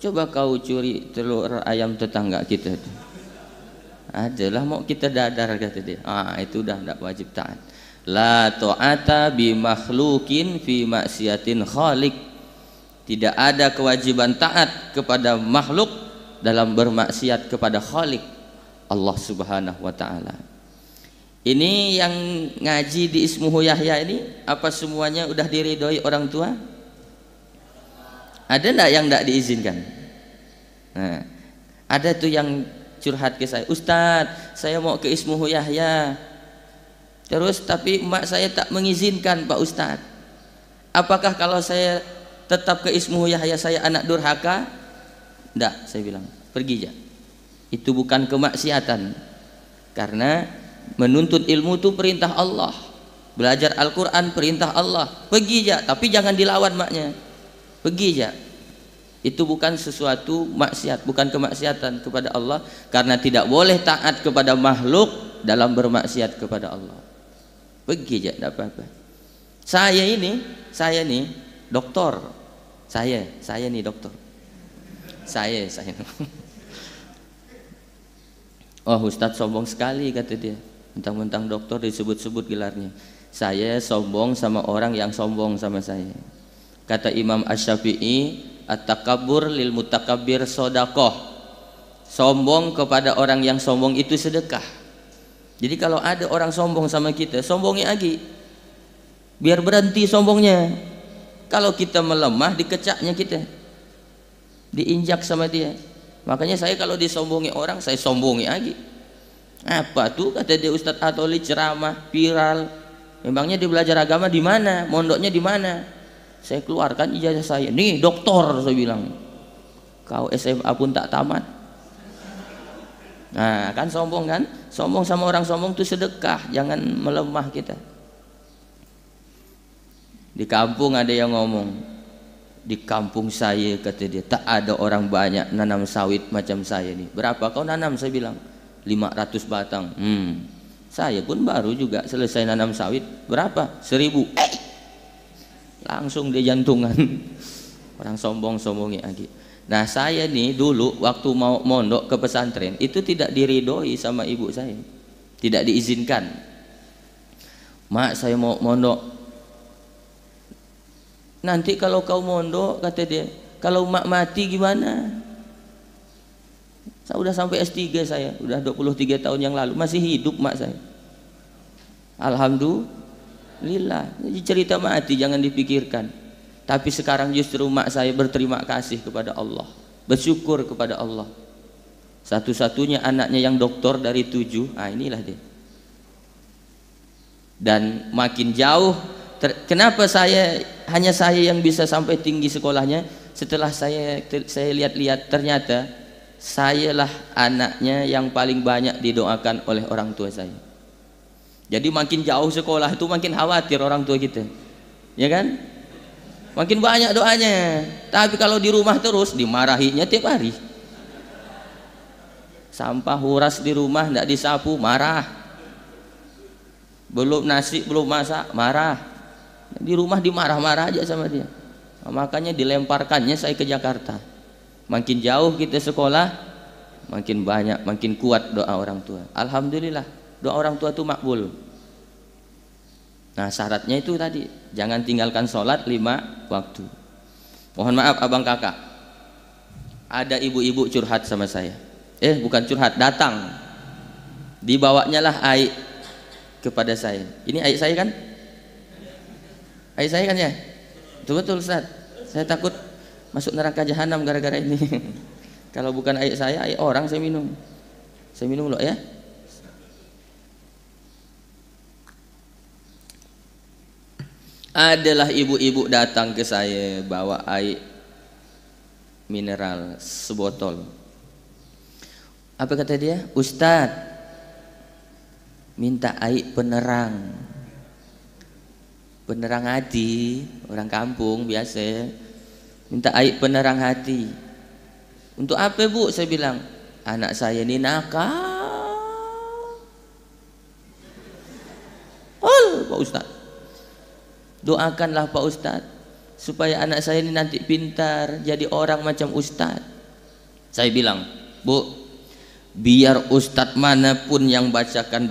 Coba kau curi telur ayam tetangga kita. Adalah mau kita dadar kata dia. Itu udah tidak wajib taat. La ta'ata bi makhlukin fi maksiatin khaliq. Tidak ada kewajiban taat kepada makhluk dalam bermaksiat kepada Khaliq, Allah Subhanahu wa taala. Ini yang ngaji di Ismuhu Yahya ini, apa semuanya udah diridhoi orang tua? Ada enggak yang enggak diizinkan? Nah, ada tuh yang curhat ke saya, Ustadz saya mau ke Ismuhu Yahya, terus tapi emak saya tak mengizinkan Pak Ustadz. Apakah kalau saya tetap ke Ismuhu Yahya saya anak durhaka? Enggak, saya bilang pergi aja. Itu bukan kemaksiatan, karena menuntut ilmu itu perintah Allah, belajar Al-Quran perintah Allah. Pergi aja, tapi jangan dilawan maknya. Pergi aja. Itu bukan sesuatu maksiat, bukan kemaksiatan kepada Allah, karena tidak boleh taat kepada makhluk dalam bermaksiat kepada Allah. Pergi aja, tidak apa-apa. Saya nih dokter. Saya nih dokter. Saya. Oh Ustadz sombong sekali kata dia. Mentang-mentang dokter disebut-sebut gelarnya. Saya sombong sama orang yang sombong sama saya. Kata Imam Asy-Syafi'i, at-takabbur lil mutakabbir shadaqah. Sombong kepada orang yang sombong itu sedekah. Jadi kalau ada orang sombong sama kita, sombongi lagi, biar berhenti sombongnya. Kalau kita melemah, dikecaknya kita, diinjak sama dia. Makanya saya kalau disombongi orang, saya sombongi lagi. Apa tuh kata dia, Ustadz Atoli ceramah viral. Memangnya dia belajar agama di mana? Mondoknya di mana? Saya keluarkan ijazah saya. Nih doktor, saya bilang. Kau SMA pun tak tamat. Nah kan sombong kan? Sombong sama orang sombong itu sedekah. Jangan melemah kita. Di kampung ada yang ngomong, di kampung saya kata dia tak ada orang banyak nanam sawit macam saya nih. Berapa kau nanam? Saya bilang 500 batang. Saya pun baru juga selesai nanam sawit. Berapa? 1000. Langsung dia jantungan. Orang sombongi lagi. Nah saya nih dulu waktu mau mondok ke pesantren itu tidak diridhoi sama ibu saya, tidak diizinkan. Mak, saya mau mondok. Nanti kalau kau mondok, kata dia, kalau mak mati gimana? Saya udah sampai S3, saya udah 23 tahun yang lalu masih hidup mak saya. Alhamdulillah. Jadi cerita mati jangan dipikirkan. Tapi sekarang justru mak saya berterima kasih kepada Allah, bersyukur kepada Allah. Satu-satunya anaknya yang doktor dari 7. Inilah dia. Dan makin jauh, kenapa hanya saya yang bisa sampai tinggi sekolahnya? Setelah saya lihat-lihat, ternyata sayalah anaknya yang paling banyak didoakan oleh orang tua saya. Jadi makin jauh sekolah itu makin khawatir orang tua kita, ya kan? Makin banyak doanya. Tapi kalau di rumah terus dimarahinya tiap hari. Sampah huras di rumah tidak disapu, marah. Belum nasi belum masak, marah. Di rumah dimarah-marah aja sama dia. Nah, makanya dilemparkannya saya ke Jakarta. Makin jauh kita sekolah, makin banyak, makin kuat doa orang tua. Alhamdulillah, doa orang tua itu makbul. Nah syaratnya itu tadi, jangan tinggalkan sholat 5 waktu. Mohon maaf abang kakak, ada ibu-ibu curhat sama saya. Bukan curhat, datang, dibawanya lah air kepada saya. Ini air saya kan? Air saya kan ya? Betul Ustaz. Saya takut masuk neraka jahanam gara-gara ini. Kalau bukan air saya, air orang saya minum. Saya minum loh ya. Adalah ibu-ibu datang ke saya bawa air mineral sebotol. Apa kata dia? Ustadz, minta air penerang hati. Orang kampung biasa minta air penerang hati. Untuk apa bu? Saya bilang, anak saya ini nakal. Pak Ustadz, doakanlah Pak Ustadz supaya anak saya ini nanti pintar jadi orang macam Ustadz. Saya bilang, bu, biar Ustadz manapun yang bacakan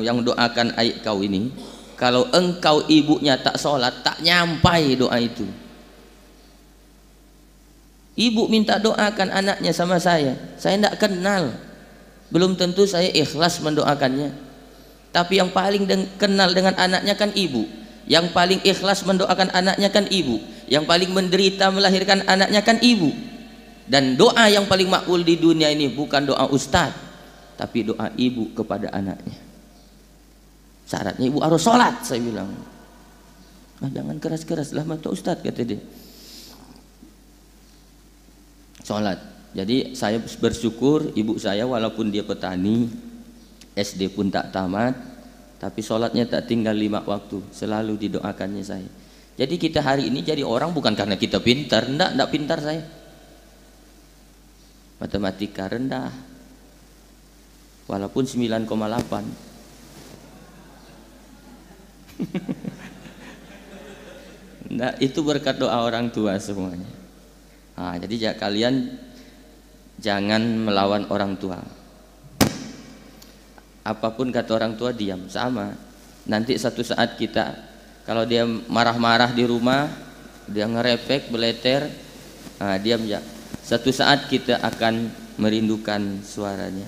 yang doakan ayat kau ini, kalau engkau ibunya tak sholat, tak nyampai doa itu. Ibu minta doakan anaknya sama saya tidak kenal, belum tentu saya ikhlas mendoakannya. Tapi yang paling kenal dengan anaknya kan ibu. Yang paling ikhlas mendoakan anaknya kan ibu. Yang paling menderita melahirkan anaknya kan ibu. Dan doa yang paling makbul di dunia ini bukan doa ustadz, tapi doa ibu kepada anaknya. Syaratnya ibu harus sholat, saya bilang. Jangan keras-keras lah mata ustadz, kata dia. Sholat. Jadi saya bersyukur ibu saya walaupun dia petani, SD pun tak tamat, tapi sholatnya tak tinggal 5 waktu, selalu didoakannya saya. Jadi kita hari ini jadi orang bukan karena kita pintar, enggak pintar saya. Matematika rendah, walaupun 9,8. Nah, itu berkat doa orang tua semuanya. Nah, jadi kalian jangan melawan orang tua. Apapun kata orang tua diam, sama. Nanti satu saat kita, kalau dia marah-marah di rumah, dia ngerepek, beleter, diam ya. Satu saat kita akan merindukan suaranya.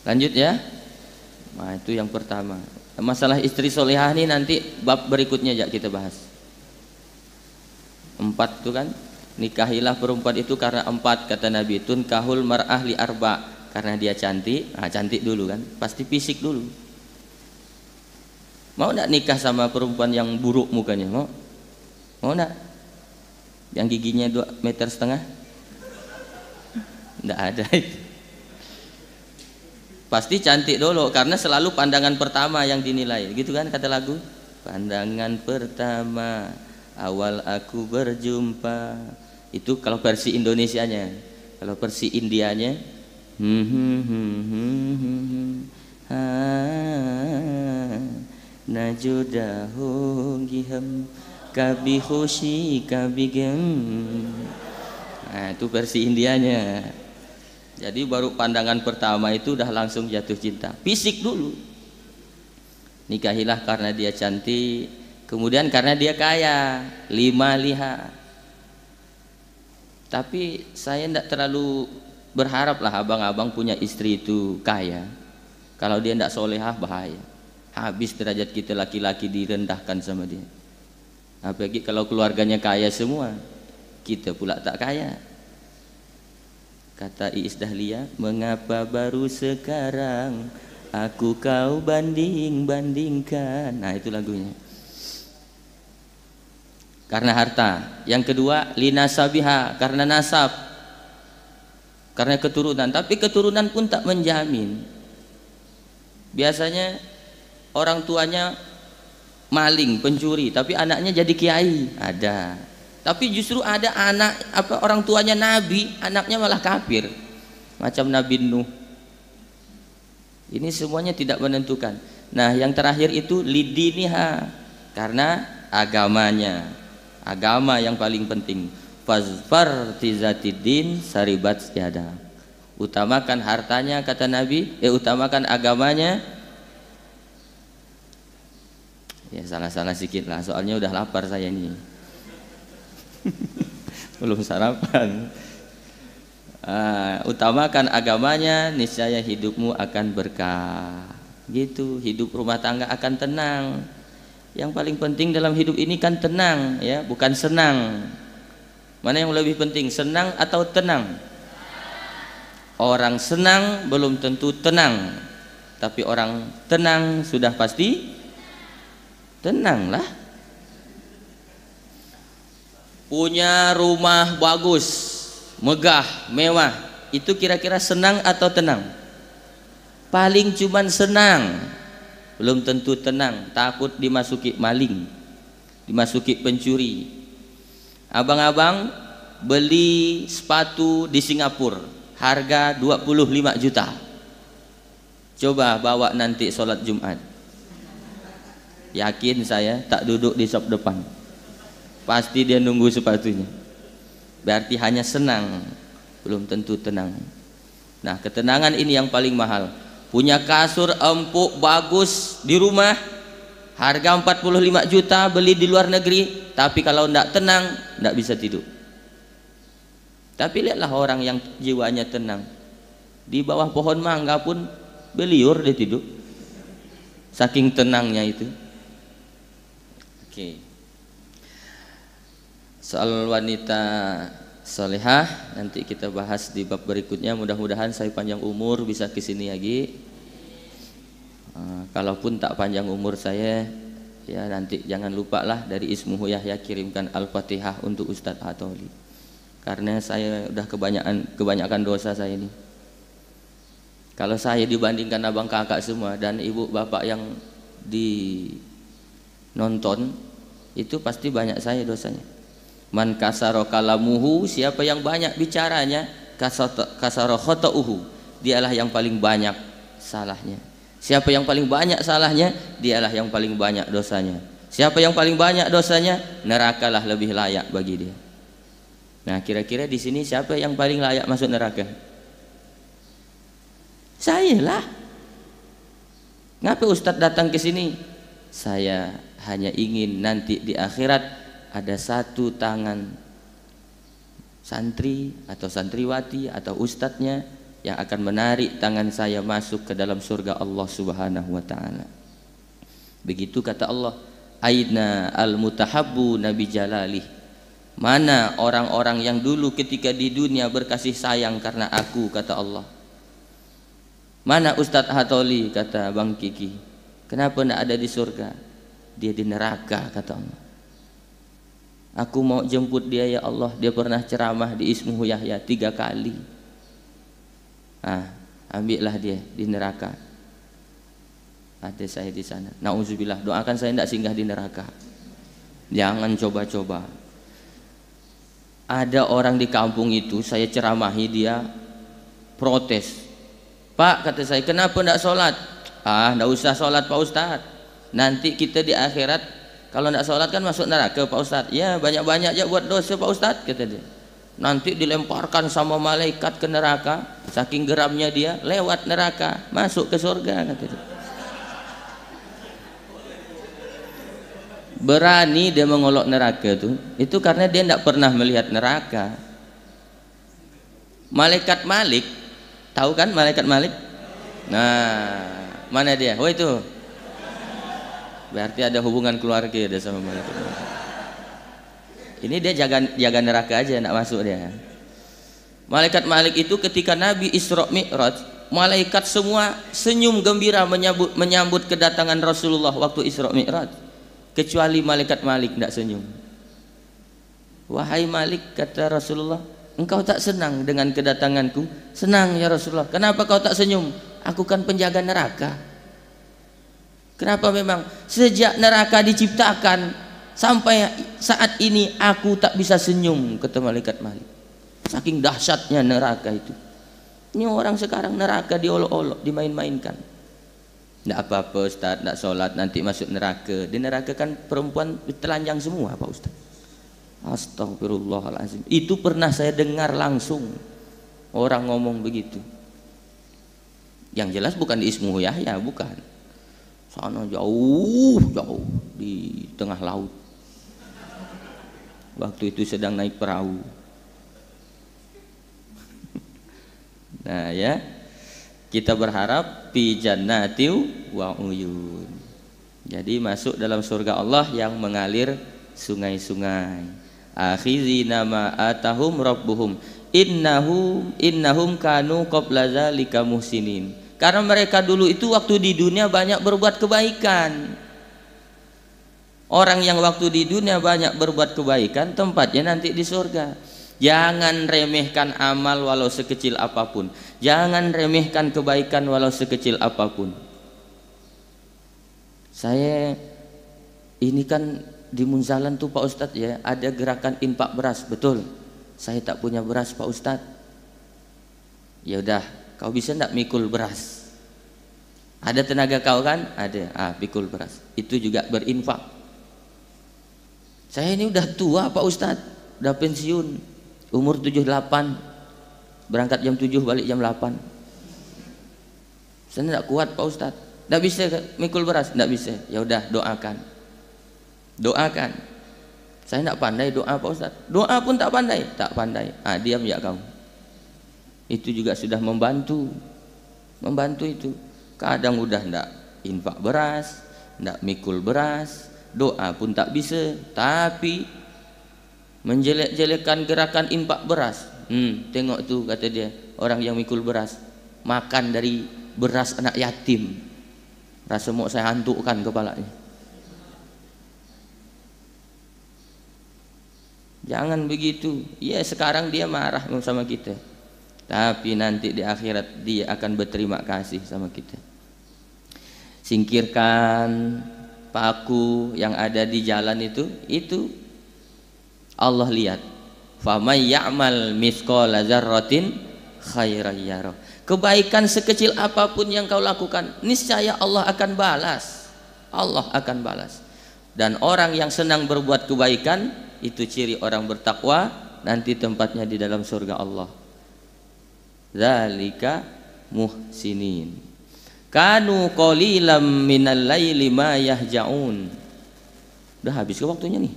Lanjut ya. Nah itu yang pertama. Masalah istri solehah ini nanti bab berikutnya ya kita bahas. 4 itu kan, nikahilah perempuan itu karena 4 kata Nabi, tunkahul mar'ah li arba, karena dia cantik. Cantik dulu kan, pasti fisik dulu. Mau enggak nikah sama perempuan yang buruk mukanya? Mau enggak? Yang giginya 2,5 meter? Enggak ada itu. Pasti cantik dulu, karena selalu pandangan pertama yang dinilai, gitu kan kata lagu. Pandangan pertama awal aku berjumpa, itu kalau versi Indonesianya. Kalau versi Indianya, najudahu giham kabi khushi kabi gem. Nah itu versi Indianya. Jadi baru pandangan pertama itu udah langsung jatuh cinta. Fisik dulu. Nikahilah karena dia cantik, kemudian karena dia kaya, 5 liha. Tapi saya tidak terlalu berharap lah abang-abang punya istri itu kaya. Kalau dia tidak solehah bahaya. Habis derajat kita laki-laki direndahkan sama dia. Apalagi kalau keluarganya kaya semua, kita pula tak kaya. Kata Iis Dahlia, mengapa baru sekarang aku kau banding-bandingkan. Nah itu lagunya. Karena harta. Yang kedua, linasabiha, karena nasab, karena keturunan. Tapi keturunan pun tak menjamin. Biasanya orang tuanya maling, pencuri, tapi anaknya jadi kiai. Ada. Tapi justru ada anak orang tuanya nabi, anaknya malah kafir. Macam Nabi Nuh. Ini semuanya tidak menentukan. Nah, yang terakhir itu lidiniha, karena agamanya. Agama yang paling penting. Fazfar tizatidin saribat tiada. Utamakan hartanya kata Nabi, utamakan agamanya. Ya salah-salah sedikit lah, soalnya udah lapar saya ini. Belum sarapan. Utamakan agamanya, niscaya hidupmu akan berkah. Gitu, hidup rumah tangga akan tenang. Yang paling penting dalam hidup ini kan tenang, ya, bukan senang. Mana yang lebih penting, senang atau tenang? Orang senang belum tentu tenang, tapi orang tenang sudah pasti tenanglah. Punya rumah bagus, megah, mewah, itu kira-kira senang atau tenang? Paling cuman senang, belum tentu tenang, takut dimasuki maling, dimasuki pencuri. Abang-abang beli sepatu di Singapura, harga 25 juta. Coba bawa nanti sholat Jumat. Yakin saya tak duduk di sop depan. Pasti dia nunggu sepatunya. Berarti hanya senang, belum tentu tenang. Nah, ketenangan ini yang paling mahal. Punya kasur empuk bagus di rumah, harga 45 juta, beli di luar negeri, tapi kalau tidak tenang, tidak bisa tidur. Tapi lihatlah orang yang jiwanya tenang, di bawah pohon mangga pun beliur dia tidur, saking tenangnya itu. Oke. Soal wanita solehah nanti kita bahas di bab berikutnya. Mudah-mudahan saya panjang umur bisa kesini lagi. Kalaupun tak panjang umur saya, ya nanti jangan lupa lah dari Ismuhu Yahya kirimkan Al-Fatihah untuk Ustadz Hatoli. Karena saya udah kebanyakan dosa saya ini. Kalau saya dibandingkan abang kakak semua dan ibu bapak yang dinonton, itu pasti banyak saya dosanya. Man kasaro kalamuhu, siapa yang banyak bicaranya, kasaro khota'uhu, dialah yang paling banyak salahnya. Siapa yang paling banyak salahnya, dialah yang paling banyak dosanya. Siapa yang paling banyak dosanya, nerakalah lebih layak bagi dia. Nah, kira-kira di sini siapa yang paling layak masuk neraka? Saya lah. Ngapa Ustadz datang ke sini? Saya hanya ingin nanti di akhirat ada satu tangan santri atau santriwati atau ustadznya yang akan menarik tangan saya masuk ke dalam surga Allah Subhanahu wa taala. Begitu kata Allah, aina al-mutahabbu nabi jalalih. Mana orang-orang yang dulu ketika di dunia berkasih sayang karena aku, kata Allah. Mana Ustadz Hatoli, kata Bang Kiki. Kenapa tidak ada di surga? Dia di neraka, kata Allah. Aku mau jemput dia ya Allah. Dia pernah ceramah di Ismuhu Yahya 3 kali. Ambillah dia di neraka. Ada saya di sana. Nauzubillah, doakan saya tidak singgah di neraka. Jangan coba-coba. Ada orang di kampung itu, saya ceramahi, dia protes. Pak, kata saya, kenapa tidak sholat? Tidak usah sholat Pak Ustadz. Nanti kita di akhirat Kalau tidak sholat kan masuk neraka Pak Ustadz. Ya banyak-banyak aja buat dosa Pak Ustadz, kata dia. Nanti dilemparkan sama malaikat ke neraka, saking geramnya dia lewat neraka masuk ke surga, kata dia. Berani dia mengolok neraka tuh, itu karena dia tidak pernah melihat neraka. Malaikat Malik, tahu kan malaikat Malik? Nah, mana dia? Oh itu. Berarti ada hubungan keluarga dia sama malaikat Malik. Ini dia jaga neraka aja, tidak masuk dia. Malaikat Malik itu ketika Nabi Isra Mi'raj, malaikat semua senyum gembira menyambut kedatangan Rasulullah waktu Isra Mi'raj. Kecuali malaikat Malik tidak senyum. Wahai Malik, kata Rasulullah, engkau tak senang dengan kedatanganku? Senang ya Rasulullah. Kenapa kau tak senyum? Aku kan penjaga neraka. Kenapa memang? Sejak neraka diciptakan sampai saat ini aku tak bisa senyum, kata malaikat Malik. Saking dahsyatnya neraka itu. Ini orang sekarang neraka diolok-olok, dimain-mainkan. Tidak apa-apa Ustaz, tidak sholat nanti masuk neraka. Di neraka kan perempuan telanjang semua Pak Ustaz. Astagfirullahaladzim. Itu pernah saya dengar langsung orang ngomong begitu. Yang jelas bukan di Ismu Yahya, bukan. Sana jauh di tengah laut. Waktu itu sedang naik perahu. Nah ya, kita berharap fi jannatiu wa uyun. Jadi masuk dalam surga Allah yang mengalir sungai-sungai. Akhizina ma atahum rabbuhum innahum kanu qabla dzalika muhsinin. Karena mereka dulu itu waktu di dunia banyak berbuat kebaikan. Orang yang waktu di dunia banyak berbuat kebaikan, tempatnya nanti di surga. Jangan remehkan amal walau sekecil apapun. Jangan remehkan kebaikan walau sekecil apapun. Saya ini kan di Munzalan tuh Pak Ustadz ya, ada gerakan infak beras, betul. Saya tak punya beras Pak Ustadz. Ya udah, kau bisa enggak mikul beras? Ada tenaga kau kan? Ada. Pikul beras. Itu juga berinfak. Saya ini udah tua Pak Ustadz, udah pensiun, umur 78, berangkat jam 7 balik jam 8. Saya tidak kuat Pak Ustadz, tidak bisa mikul beras, tidak bisa. Ya udah, doakan. Saya tidak pandai doa Pak Ustadz, doa pun tak pandai. Diam ya kamu. Itu juga sudah membantu itu. Kadang udah tidak infak beras, tidak mikul beras, doa pun tak bisa, tapi menjelek-jelekkan gerakan infak beras. Tengok tuh, kata dia, orang yang mikul beras makan dari beras anak yatim. Rasa mau saya hantukkan kepalanya. Jangan begitu. Ya sekarang dia marah sama kita, tapi nanti di akhirat dia akan berterima kasih sama kita. Singkirkan paku yang ada di jalan itu Allah lihat. Famay ya'mal mithqala dzarratin khairan yarah. Kebaikan sekecil apapun yang kau lakukan, niscaya Allah akan balas. Dan orang yang senang berbuat kebaikan, itu ciri orang bertakwa, nanti tempatnya di dalam surga Allah. Dzalika muhsinin. Kanu qalilam minal laili ma yahjaun. Udah habis ke waktunya nih?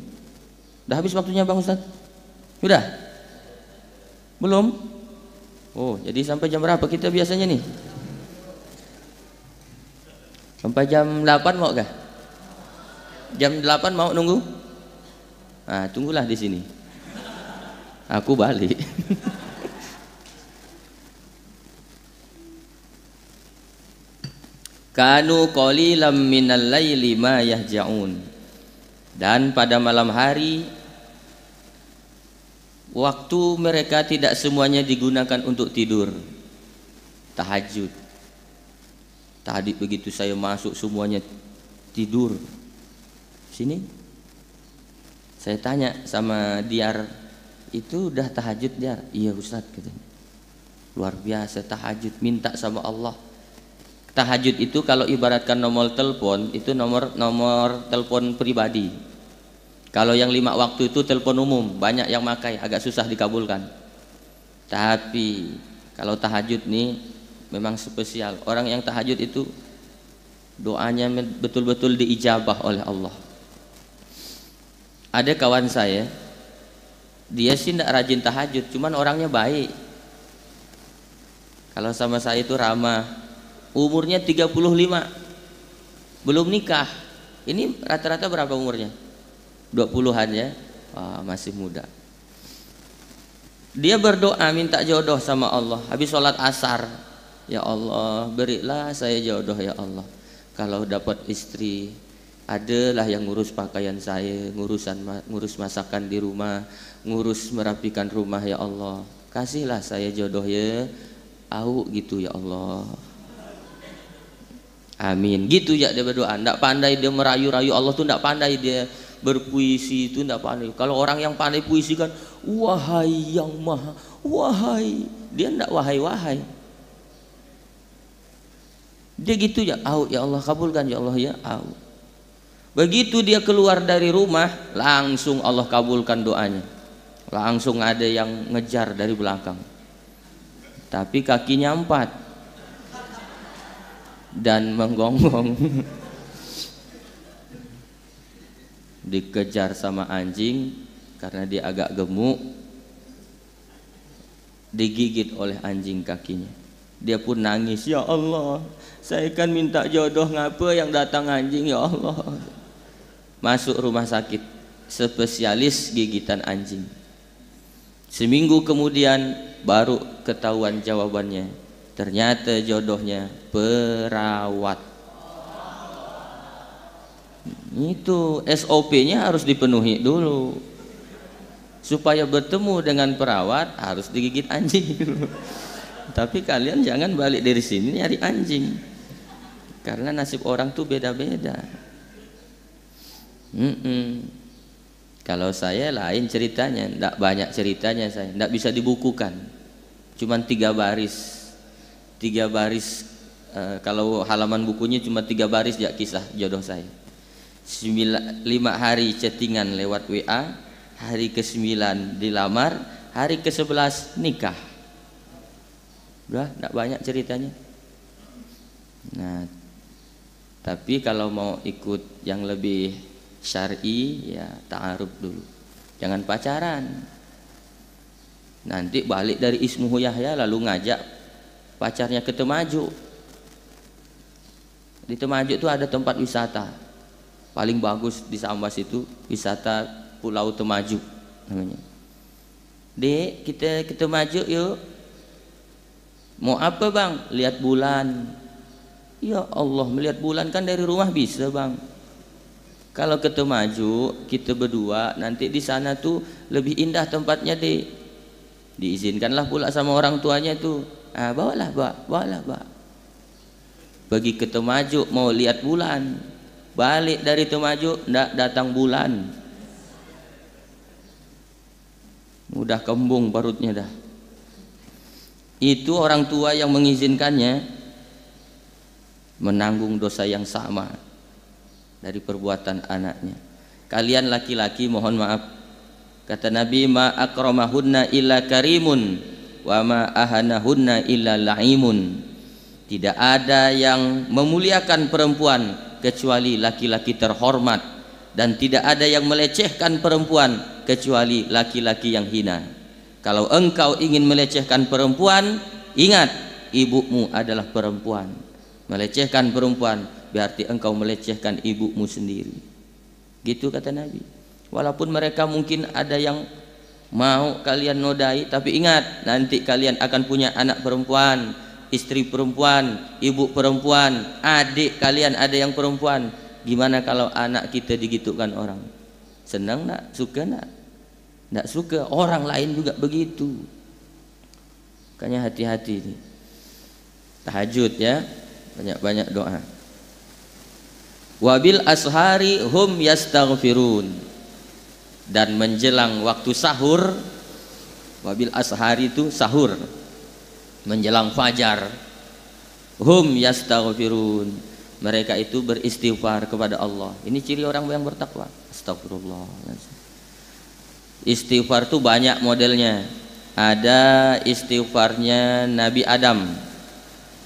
Udah habis waktunya Bang Ustaz? Udah? Belum? Oh, jadi sampai jam berapa kita biasanya nih? Sampai jam 8 mau kah? Jam 8 mau nunggu? Tunggulah di sini. Aku balik. Kanu qalilam minal laili ma yahjaun. Dan pada malam hari, waktu mereka tidak semuanya digunakan untuk tidur, tahajud. Tadi begitu saya masuk semuanya tidur. Sini saya tanya sama Diar, itu udah tahajud Diar? Iya Ustaz katanya. Luar biasa tahajud, minta sama Allah. Tahajud itu kalau ibaratkan nomor telepon, itu nomor telepon pribadi. Kalau yang 5 waktu itu telepon umum, banyak yang makai, agak susah dikabulkan. Tapi kalau tahajud nih memang spesial. Orang yang tahajud itu doanya betul-betul diijabah oleh Allah. Ada kawan saya, dia sih tidak rajin tahajud, cuman orangnya baik. Kalau sama saya itu ramah. Umurnya 35, belum nikah. Ini rata-rata berapa umurnya? 20-an ya. Wah, masih muda. Dia berdoa minta jodoh sama Allah. Habis sholat asar, ya Allah berilah saya jodoh ya Allah. Kalau dapat istri, adalah yang ngurus pakaian saya, ngurus masakan di rumah, ngurus merapikan rumah ya Allah. Kasihlah saya jodoh ya, au gitu ya Allah. Amin. Gitu ya dia berdoa. Ndak pandai dia merayu-rayu Allah tuh, ndak pandai dia berpuisi itu, ndak pandai. Kalau orang yang pandai puisi kan, wahai yang maha, wahai. Dia ndak wahai-wahai. Dia gitu ya, au ya Allah kabulkan ya Allah ya, au. Begitu dia keluar dari rumah, langsung Allah kabulkan doanya. Langsung ada yang ngejar dari belakang. Tapi kakinya 4 dan menggonggong. Dikejar sama anjing karena dia agak gemuk, digigit oleh anjing kakinya. Dia pun nangis, ya Allah, saya kan minta jodoh, ngapa yang datang anjing ya Allah. Masuk rumah sakit spesialis gigitan anjing. Seminggu kemudian baru ketahuan jawabannya. Ternyata jodohnya perawat. Itu SOP-nya harus dipenuhi dulu. Supaya bertemu dengan perawat harus digigit anjing dulu. Tapi kalian jangan balik dari sini nyari anjing. Karena nasib orang tuh beda-beda. Kalau saya lain ceritanya, tidak banyak ceritanya saya, tidak bisa dibukukan, cuman 3 baris, kalau halaman bukunya cuma 3 baris ya kisah jodoh saya. 5 hari chattingan lewat WA, hari ke-9 dilamar, hari ke-11 nikah. Udah, tidak banyak ceritanya. Nah, tapi kalau mau ikut yang lebih syar'i ya ta'aruf dulu, jangan pacaran. Nanti balik dari Ismuhu Yahya lalu ngajak pacarnya ke Temajuk. Di Temajuk itu ada tempat wisata paling bagus di Sambas, itu wisata Pulau Temajuk namanya. Dek, kita ke Temajuk yuk. Mau apa bang? Lihat bulan. Ya Allah, melihat bulan kan dari rumah bisa bang. Kalau ke Temajuk kita berdua, nanti di sana tuh lebih indah tempatnya deh. Diizinkanlah pula sama orang tuanya tuh. Ah, bawalah, Pak. Pergi ke Temajuk mau lihat bulan. Balik dari Temajuk ndak datang bulan. Udah kembung parutnya dah. Itu orang tua yang mengizinkannya menanggung dosa yang sama dari perbuatan anaknya. Kalian laki-laki mohon maaf, kata Nabi, ma akramahunna illa karimun wa ma ahanahunna illa laimun. Tidak ada yang memuliakan perempuan kecuali laki-laki terhormat, dan tidak ada yang melecehkan perempuan kecuali laki-laki yang hina. Kalau engkau ingin melecehkan perempuan, ingat ibumu adalah perempuan. Melecehkan perempuan berarti engkau melecehkan ibumu sendiri. Gitu kata Nabi. Walaupun mereka mungkin ada yang mau kalian nodai, tapi ingat nanti kalian akan punya anak perempuan, istri perempuan, ibu perempuan, adik kalian ada yang perempuan. Gimana kalau anak kita digitukan orang? Senang nak? Suka nak? Tidak suka. Orang lain juga begitu. Makanya hati-hati nih. Tahajud ya, banyak-banyak doa. Wabil ashari hum yastaghfirun. Dan menjelang waktu sahur, wabil ashari itu sahur, menjelang fajar, hum yastaghfirun, mereka itu beristighfar kepada Allah. Ini ciri orang yang bertakwa. Astagfirullah. Istighfar itu banyak modelnya. Ada istighfarnya Nabi Adam.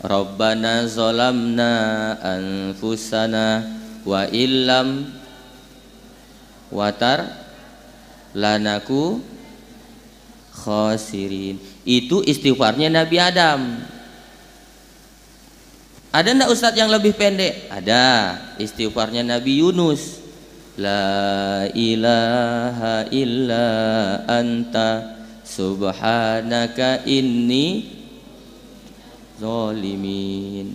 Rabbana zalamna anfusana wa illam watar lanaku khasirin. Itu istighfarnya Nabi Adam. Ada enggak Ustadz yang lebih pendek? Ada. Istighfarnya Nabi Yunus. La ilaha illa anta subhanaka inni zalimin.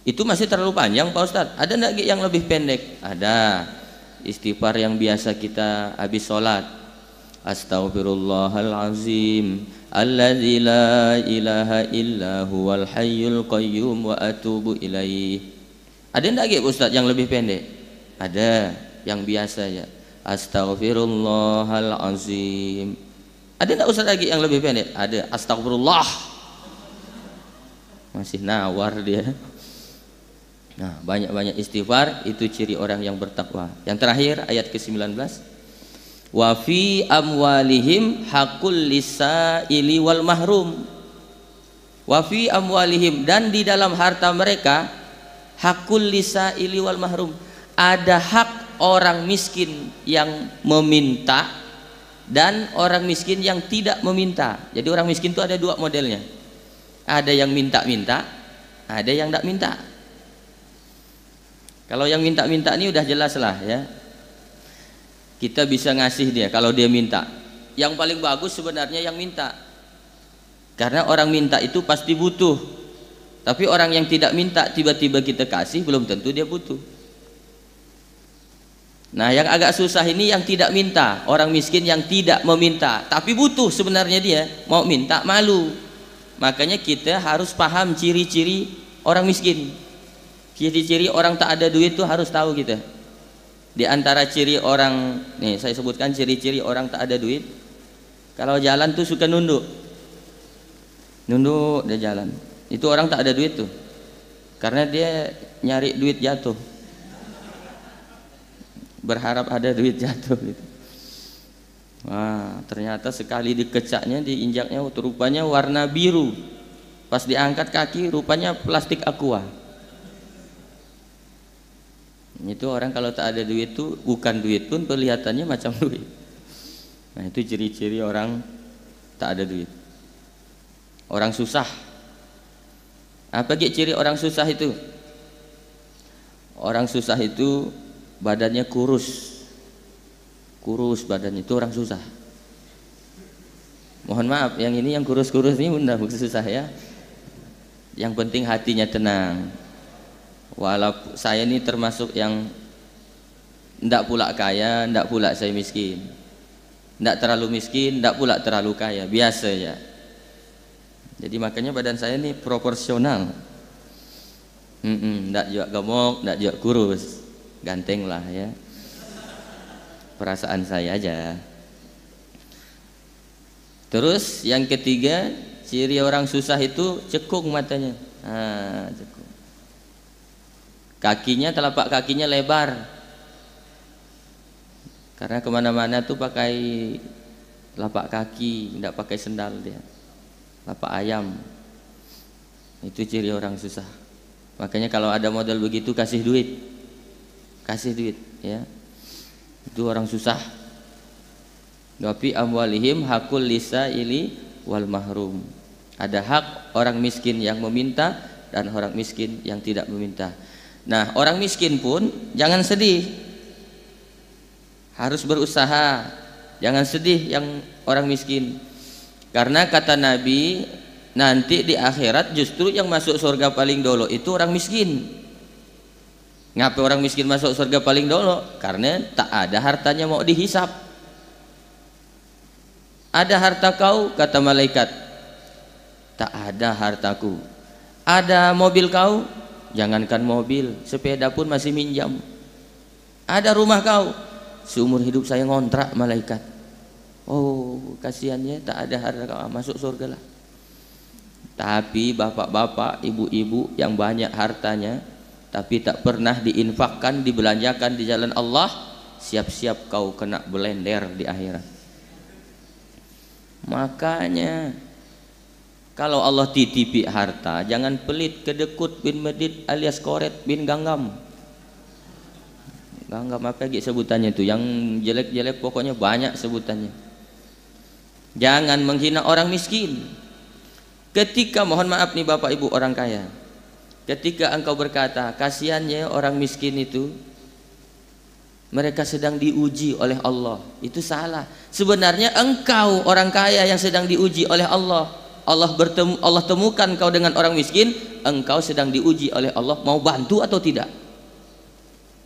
Itu masih terlalu panjang Pak Ustadz. Ada enggak yang lebih pendek? Ada. Istighfar yang biasa kita habis sholat. Astaghfirullahalazim alladzi la ilaha illa huwal hayyul qayyum wa atubu ilaih. Ada enggak Ustaz yang lebih pendek? Ada, yang biasa ya. Astaghfirullahalazim. Ada enggak Ustaz lagi yang lebih pendek? Ada, astagfirullah. Masih nawar dia. Nah, banyak-banyak istighfar itu ciri orang yang bertakwa. Yang terakhir ayat ke-19. Wa fi amwalihim hakul lisaili wal mahrum. Wa fi amwalihim, dan di dalam harta mereka hakul lisaili wal mahrum, ada hak orang miskin yang meminta dan orang miskin yang tidak meminta. Jadi orang miskin itu ada dua modelnya. Ada yang minta-minta, ada yang tidak minta. Kalau yang minta-minta ini udah jelas lah ya, kita bisa ngasih dia kalau dia minta. Yang paling bagus sebenarnya yang minta, karena orang minta itu pasti butuh. Tapi orang yang tidak minta tiba-tiba kita kasih, belum tentu dia butuh. Nah, yang agak susah ini yang tidak minta, orang miskin yang tidak meminta tapi butuh. Sebenarnya dia mau minta, malu. Makanya kita harus paham ciri-ciri orang miskin. Ciri-ciri orang tak ada duit itu harus tahu kita. Di antara ciri orang, nih saya sebutkan ciri-ciri orang tak ada duit. Kalau jalan tuh suka nunduk. Nunduk dia jalan. Itu orang tak ada duit tuh. Karena dia nyari duit jatuh. Berharap ada duit jatuh gitu. Wah, ternyata sekali dikecaknya, diinjaknya rupanya warna biru. Pas diangkat kaki rupanya plastik aqua. Itu orang kalau tak ada duit tuh, bukan duit pun kelihatannya macam duit. Nah, itu ciri-ciri orang tak ada duit. Orang susah. Apa ciri orang susah itu? Orang susah itu badannya kurus. Kurus badannya, itu orang susah. Mohon maaf, yang ini yang kurus-kurus ini benda susah ya. Yang penting hatinya tenang. Walaupun saya ini termasuk yang ndak pula kaya, ndak pula saya miskin, ndak terlalu miskin, ndak pula terlalu kaya, biasa ya. Jadi makanya badan saya ini proporsional. Ndak juga gemuk, ndak juga kurus, ganteng lah ya. Perasaan saya aja. Terus yang ketiga, ciri orang susah itu cekung matanya. Cekung. Kakinya, telapak kakinya lebar, karena kemana-mana tuh pakai telapak kaki, tidak pakai sendal dia, telapak ayam. Itu ciri orang susah. Makanya kalau ada model begitu kasih duit ya. Itu orang susah. Wafi amwalihim hakul lisaili wal mahrum. Ada hak orang miskin yang meminta dan orang miskin yang tidak meminta. Nah, orang miskin pun jangan sedih, harus berusaha. Jangan sedih yang orang miskin, karena kata Nabi, nanti di akhirat justru yang masuk surga paling dulu itu orang miskin. Ngapa orang miskin masuk surga paling dulu? Karena tak ada hartanya mau dihisap. Ada harta kau, kata malaikat, tak ada hartaku. Ada mobil kau, jangankan mobil, sepeda pun masih minjam. Ada rumah kau, seumur hidup saya ngontrak, malaikat. Oh, kasihannya tak ada harta kau, masuk surga lah. Tapi bapak-bapak, ibu-ibu yang banyak hartanya, tapi tak pernah diinfakkan, dibelanjakan di jalan Allah, siap-siap kau kena blender di akhirat. Makanya kalau Allah titipi harta, jangan pelit, kedekut bin medit alias koret bin ganggam. Ganggam apa lagi sebutannya itu? Yang jelek-jelek pokoknya banyak sebutannya. Jangan menghina orang miskin. Ketika, mohon maaf nih Bapak Ibu orang kaya, ketika engkau berkata kasihannya orang miskin itu, mereka sedang diuji oleh Allah, itu salah. Sebenarnya engkau orang kaya yang sedang diuji oleh Allah. Allah temukan kau dengan orang miskin, engkau sedang diuji oleh Allah, mau bantu atau tidak?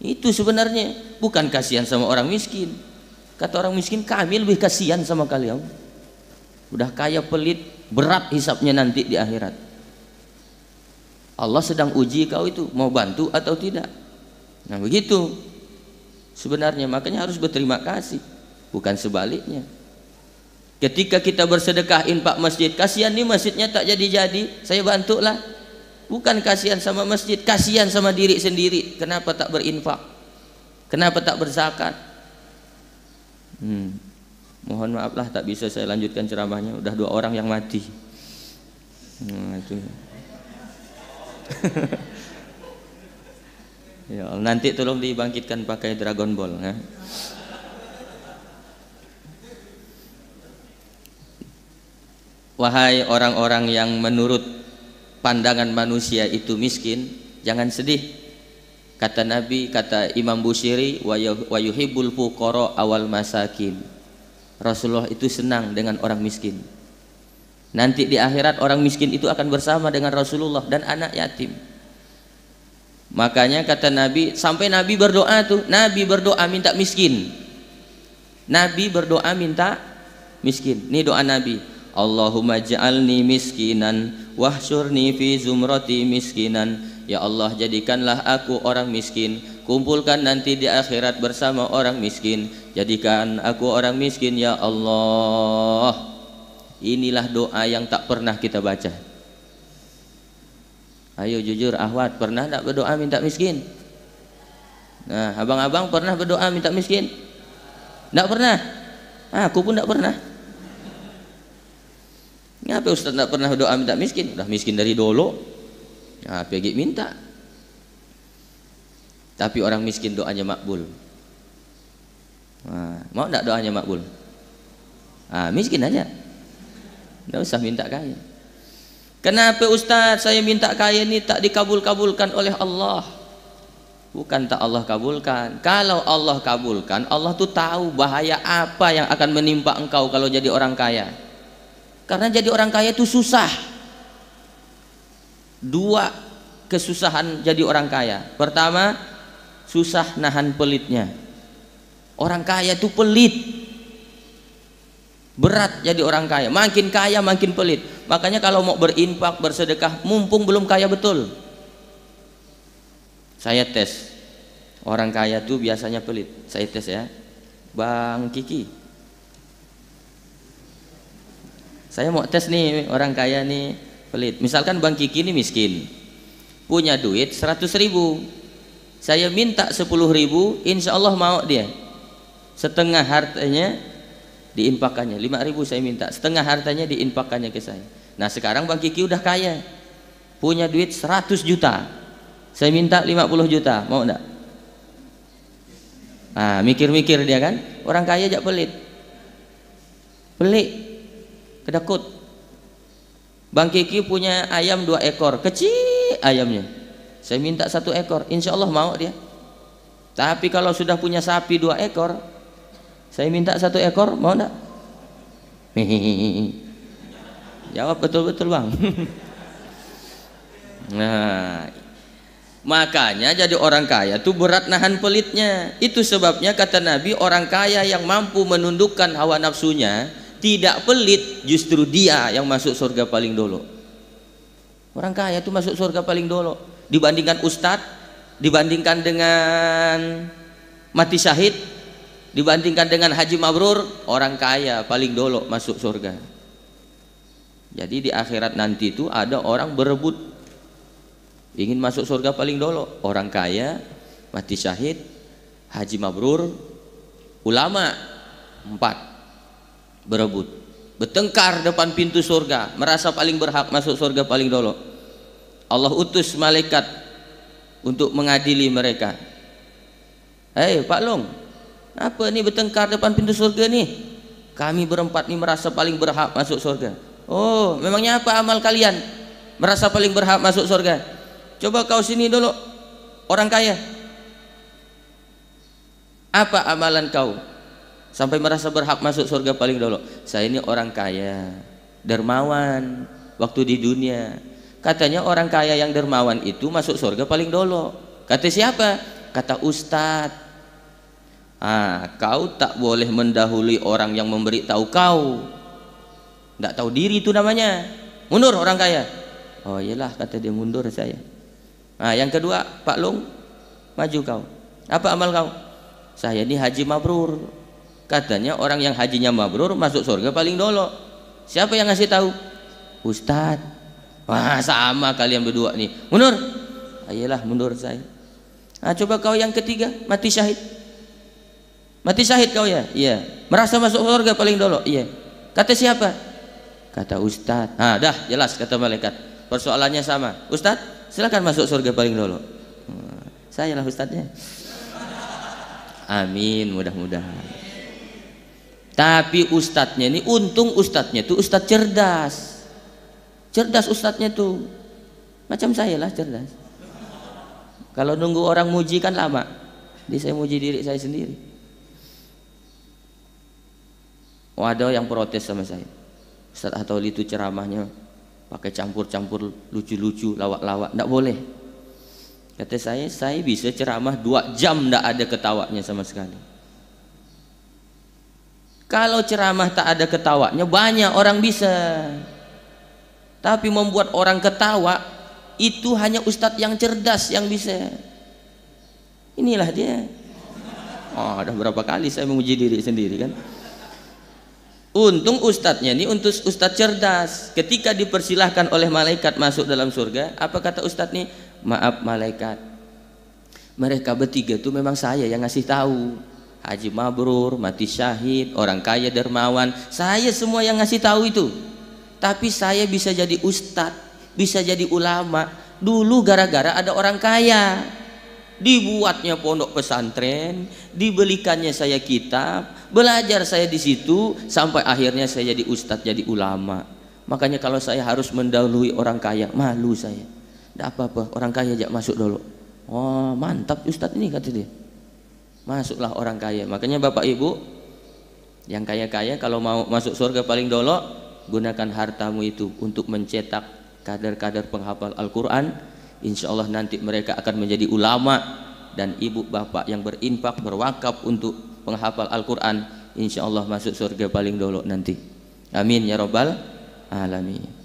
Itu sebenarnya, bukan kasihan sama orang miskin. Kata orang miskin, kami lebih kasihan sama kalian. Udah kaya pelit, berat hisapnya nanti di akhirat. Allah sedang uji kau itu, mau bantu atau tidak. Nah begitu sebenarnya, makanya harus berterima kasih, bukan sebaliknya. Ketika kita bersedekah infak masjid, kasihan nih masjidnya tak jadi-jadi, saya bantulah. Bukan kasihan sama masjid, kasihan sama diri sendiri. Kenapa tak berinfak? Kenapa tak berzakat? Mohon maaflah tak bisa saya lanjutkan ceramahnya, udah 2 orang yang mati. Itu. Ya, nanti tolong dibangkitkan pakai Dragon Ball ya. Wahai orang-orang yang menurut pandangan manusia itu miskin, jangan sedih. Kata Nabi, kata Imam Bushiri, wa yuhibbul fuqara awal masakin. Rasulullah itu senang dengan orang miskin. Nanti di akhirat orang miskin itu akan bersama dengan Rasulullah dan anak yatim. Makanya kata Nabi, sampai Nabi berdoa tuh, Nabi berdoa minta miskin. Nabi berdoa minta miskin. Ini doa Nabi. Allahumma ja'alni miskinan wahsyurni fi zumrati miskinan. Ya Allah, jadikanlah aku orang miskin, kumpulkan nanti di akhirat bersama orang miskin. Jadikan aku orang miskin ya Allah. Inilah doa yang tak pernah kita baca. Ayo jujur Ahwat, pernah tak berdoa minta miskin? Nah, abang-abang pernah berdoa minta miskin? Tak pernah? Aku pun tak pernah. Ngapa Ustaz tak pernah berdoa minta miskin? Udah miskin dari dulu. Nah, pergi minta. Tapi orang miskin doanya makbul. Nah, mau tak doanya makbul? Miskin aja. Tidak usah minta kaya. Kenapa Ustaz saya minta kaya ini tak dikabul-kabulkan oleh Allah? Bukan tak Allah kabulkan. Kalau Allah kabulkan, Allah tuh tahu bahaya apa yang akan menimpa engkau kalau jadi orang kaya. Karena jadi orang kaya itu susah. 2 kesusahan jadi orang kaya. Pertama, susah nahan pelitnya. Orang kaya itu pelit. Berat jadi orang kaya, makin kaya makin pelit. Makanya kalau mau berinfak, bersedekah, mumpung belum kaya betul. Saya tes, orang kaya tuh biasanya pelit. Saya tes ya, Bang Kiki. Saya mau tes nih, orang kaya nih pelit. Misalkan Bang Kiki ini miskin, punya duit 100.000. Saya minta 10.000, insya Allah mau dia. Setengah hartanya diinfakkannya, 5.000 saya minta, setengah hartanya diinfakkannya ke saya. Nah sekarang Bang Kiki udah kaya, punya duit 100 juta, saya minta 50 juta, mau enggak? Mikir-mikir dia kan, orang kaya aja pelit, kedekut. Bang Kiki punya ayam 2 ekor, kecil ayamnya, saya minta 1 ekor, insya Allah mau dia. Tapi kalau sudah punya sapi 2 ekor, saya minta 1 ekor, mau enggak? Jawab betul-betul Bang. Nah, makanya jadi orang kaya tuh berat nahan pelitnya. Itu sebabnya kata Nabi, orang kaya yang mampu menundukkan hawa nafsunya, tidak pelit, justru dia yang masuk surga paling dulu. Orang kaya tuh masuk surga paling dulu. Dibandingkan ustadz, dibandingkan dengan mati syahid, dibandingkan dengan haji mabrur, orang kaya paling dulu masuk surga. Jadi di akhirat nanti itu ada orang berebut Ingin masuk surga paling dulu, orang kaya, mati syahid, haji mabrur, ulama, 4 berebut, bertengkar depan pintu surga, merasa paling berhak masuk surga paling dulu. Allah utus malaikat untuk mengadili mereka. Hei Pak Long, apa nih bertengkar depan pintu surga nih? Kami berempat nih merasa paling berhak masuk surga. Oh, memangnya apa amal kalian merasa paling berhak masuk surga? Coba kau sini dulu, orang kaya. Apa amalan kau sampai merasa berhak masuk surga paling dulu? Saya ini orang kaya, dermawan waktu di dunia. Katanya orang kaya yang dermawan itu masuk surga paling dulu. Kata siapa? Kata Ustadz. Kau tak boleh mendahului orang yang memberitahu kau. Tidak tahu diri itu namanya. Mundur orang kaya. Oh iyalah, kata dia, mundur saya. Yang kedua, Pak Long, maju kau. Apa amal kau? Saya ini haji mabrur. Katanya orang yang hajinya mabrur masuk surga paling dulu. Siapa yang ngasih tahu? Ustadz. Sama kalian berdua nih. Mundur. Ayolah, mundur saya. Coba kau yang ketiga, mati syahid. Mati syahid kau ya? Iya. Merasa masuk surga paling dulu? Iya. Kata siapa? Kata Ustadz. Dah jelas, kata malaikat. Persoalannya sama. Ustadz, silakan masuk surga paling dulu. Saya lah ustadznya. Amin, mudah-mudahan. Tapi ustadznya ini, untung ustadznya itu ustadz cerdas. Cerdas ustadznya tuh, macam saya lah, cerdas. Kalau nunggu orang muji kan lama. Jadi saya muji diri saya sendiri. Ada yang protes sama saya. Ustadz Hatoli itu ceramahnya pakai campur-campur lucu-lucu, lawak-lawak. Tidak boleh. Kata saya bisa ceramah 2 jam tidak ada ketawanya sama sekali. Kalau ceramah tak ada ketawanya, banyak orang bisa. Tapi membuat orang ketawa itu hanya ustadz yang cerdas yang bisa. Inilah dia. Udah berapa kali saya menguji diri sendiri kan. Untung ustadznya ini untuk ustadz cerdas. Ketika dipersilahkan oleh malaikat masuk dalam surga, apa kata ustadz nih? Maaf malaikat, mereka bertiga itu memang saya yang ngasih tahu. Haji mabrur, mati syahid, orang kaya dermawan, saya semua yang ngasih tahu itu. Tapi saya bisa jadi ustadz, bisa jadi ulama dulu gara-gara ada orang kaya. Dibuatnya pondok pesantren, dibelikannya saya kitab, belajar saya di situ sampai akhirnya saya jadi ustadz, jadi ulama. Makanya kalau saya harus mendahului orang kaya, malu saya. Tidak apa-apa, orang kaya ajak masuk dulu. Oh mantap ustadz ini, kata dia. Masuklah orang kaya. Makanya bapak ibu yang kaya-kaya kalau mau masuk surga paling dulu, gunakan hartamu itu untuk mencetak kader-kader penghafal Al-Quran. Insya Allah nanti mereka akan menjadi ulama. Dan ibu bapak yang berinfak, berwakaf untuk penghafal Al-Quran, insya Allah masuk surga paling dulu nanti. Amin ya rabbal alamin.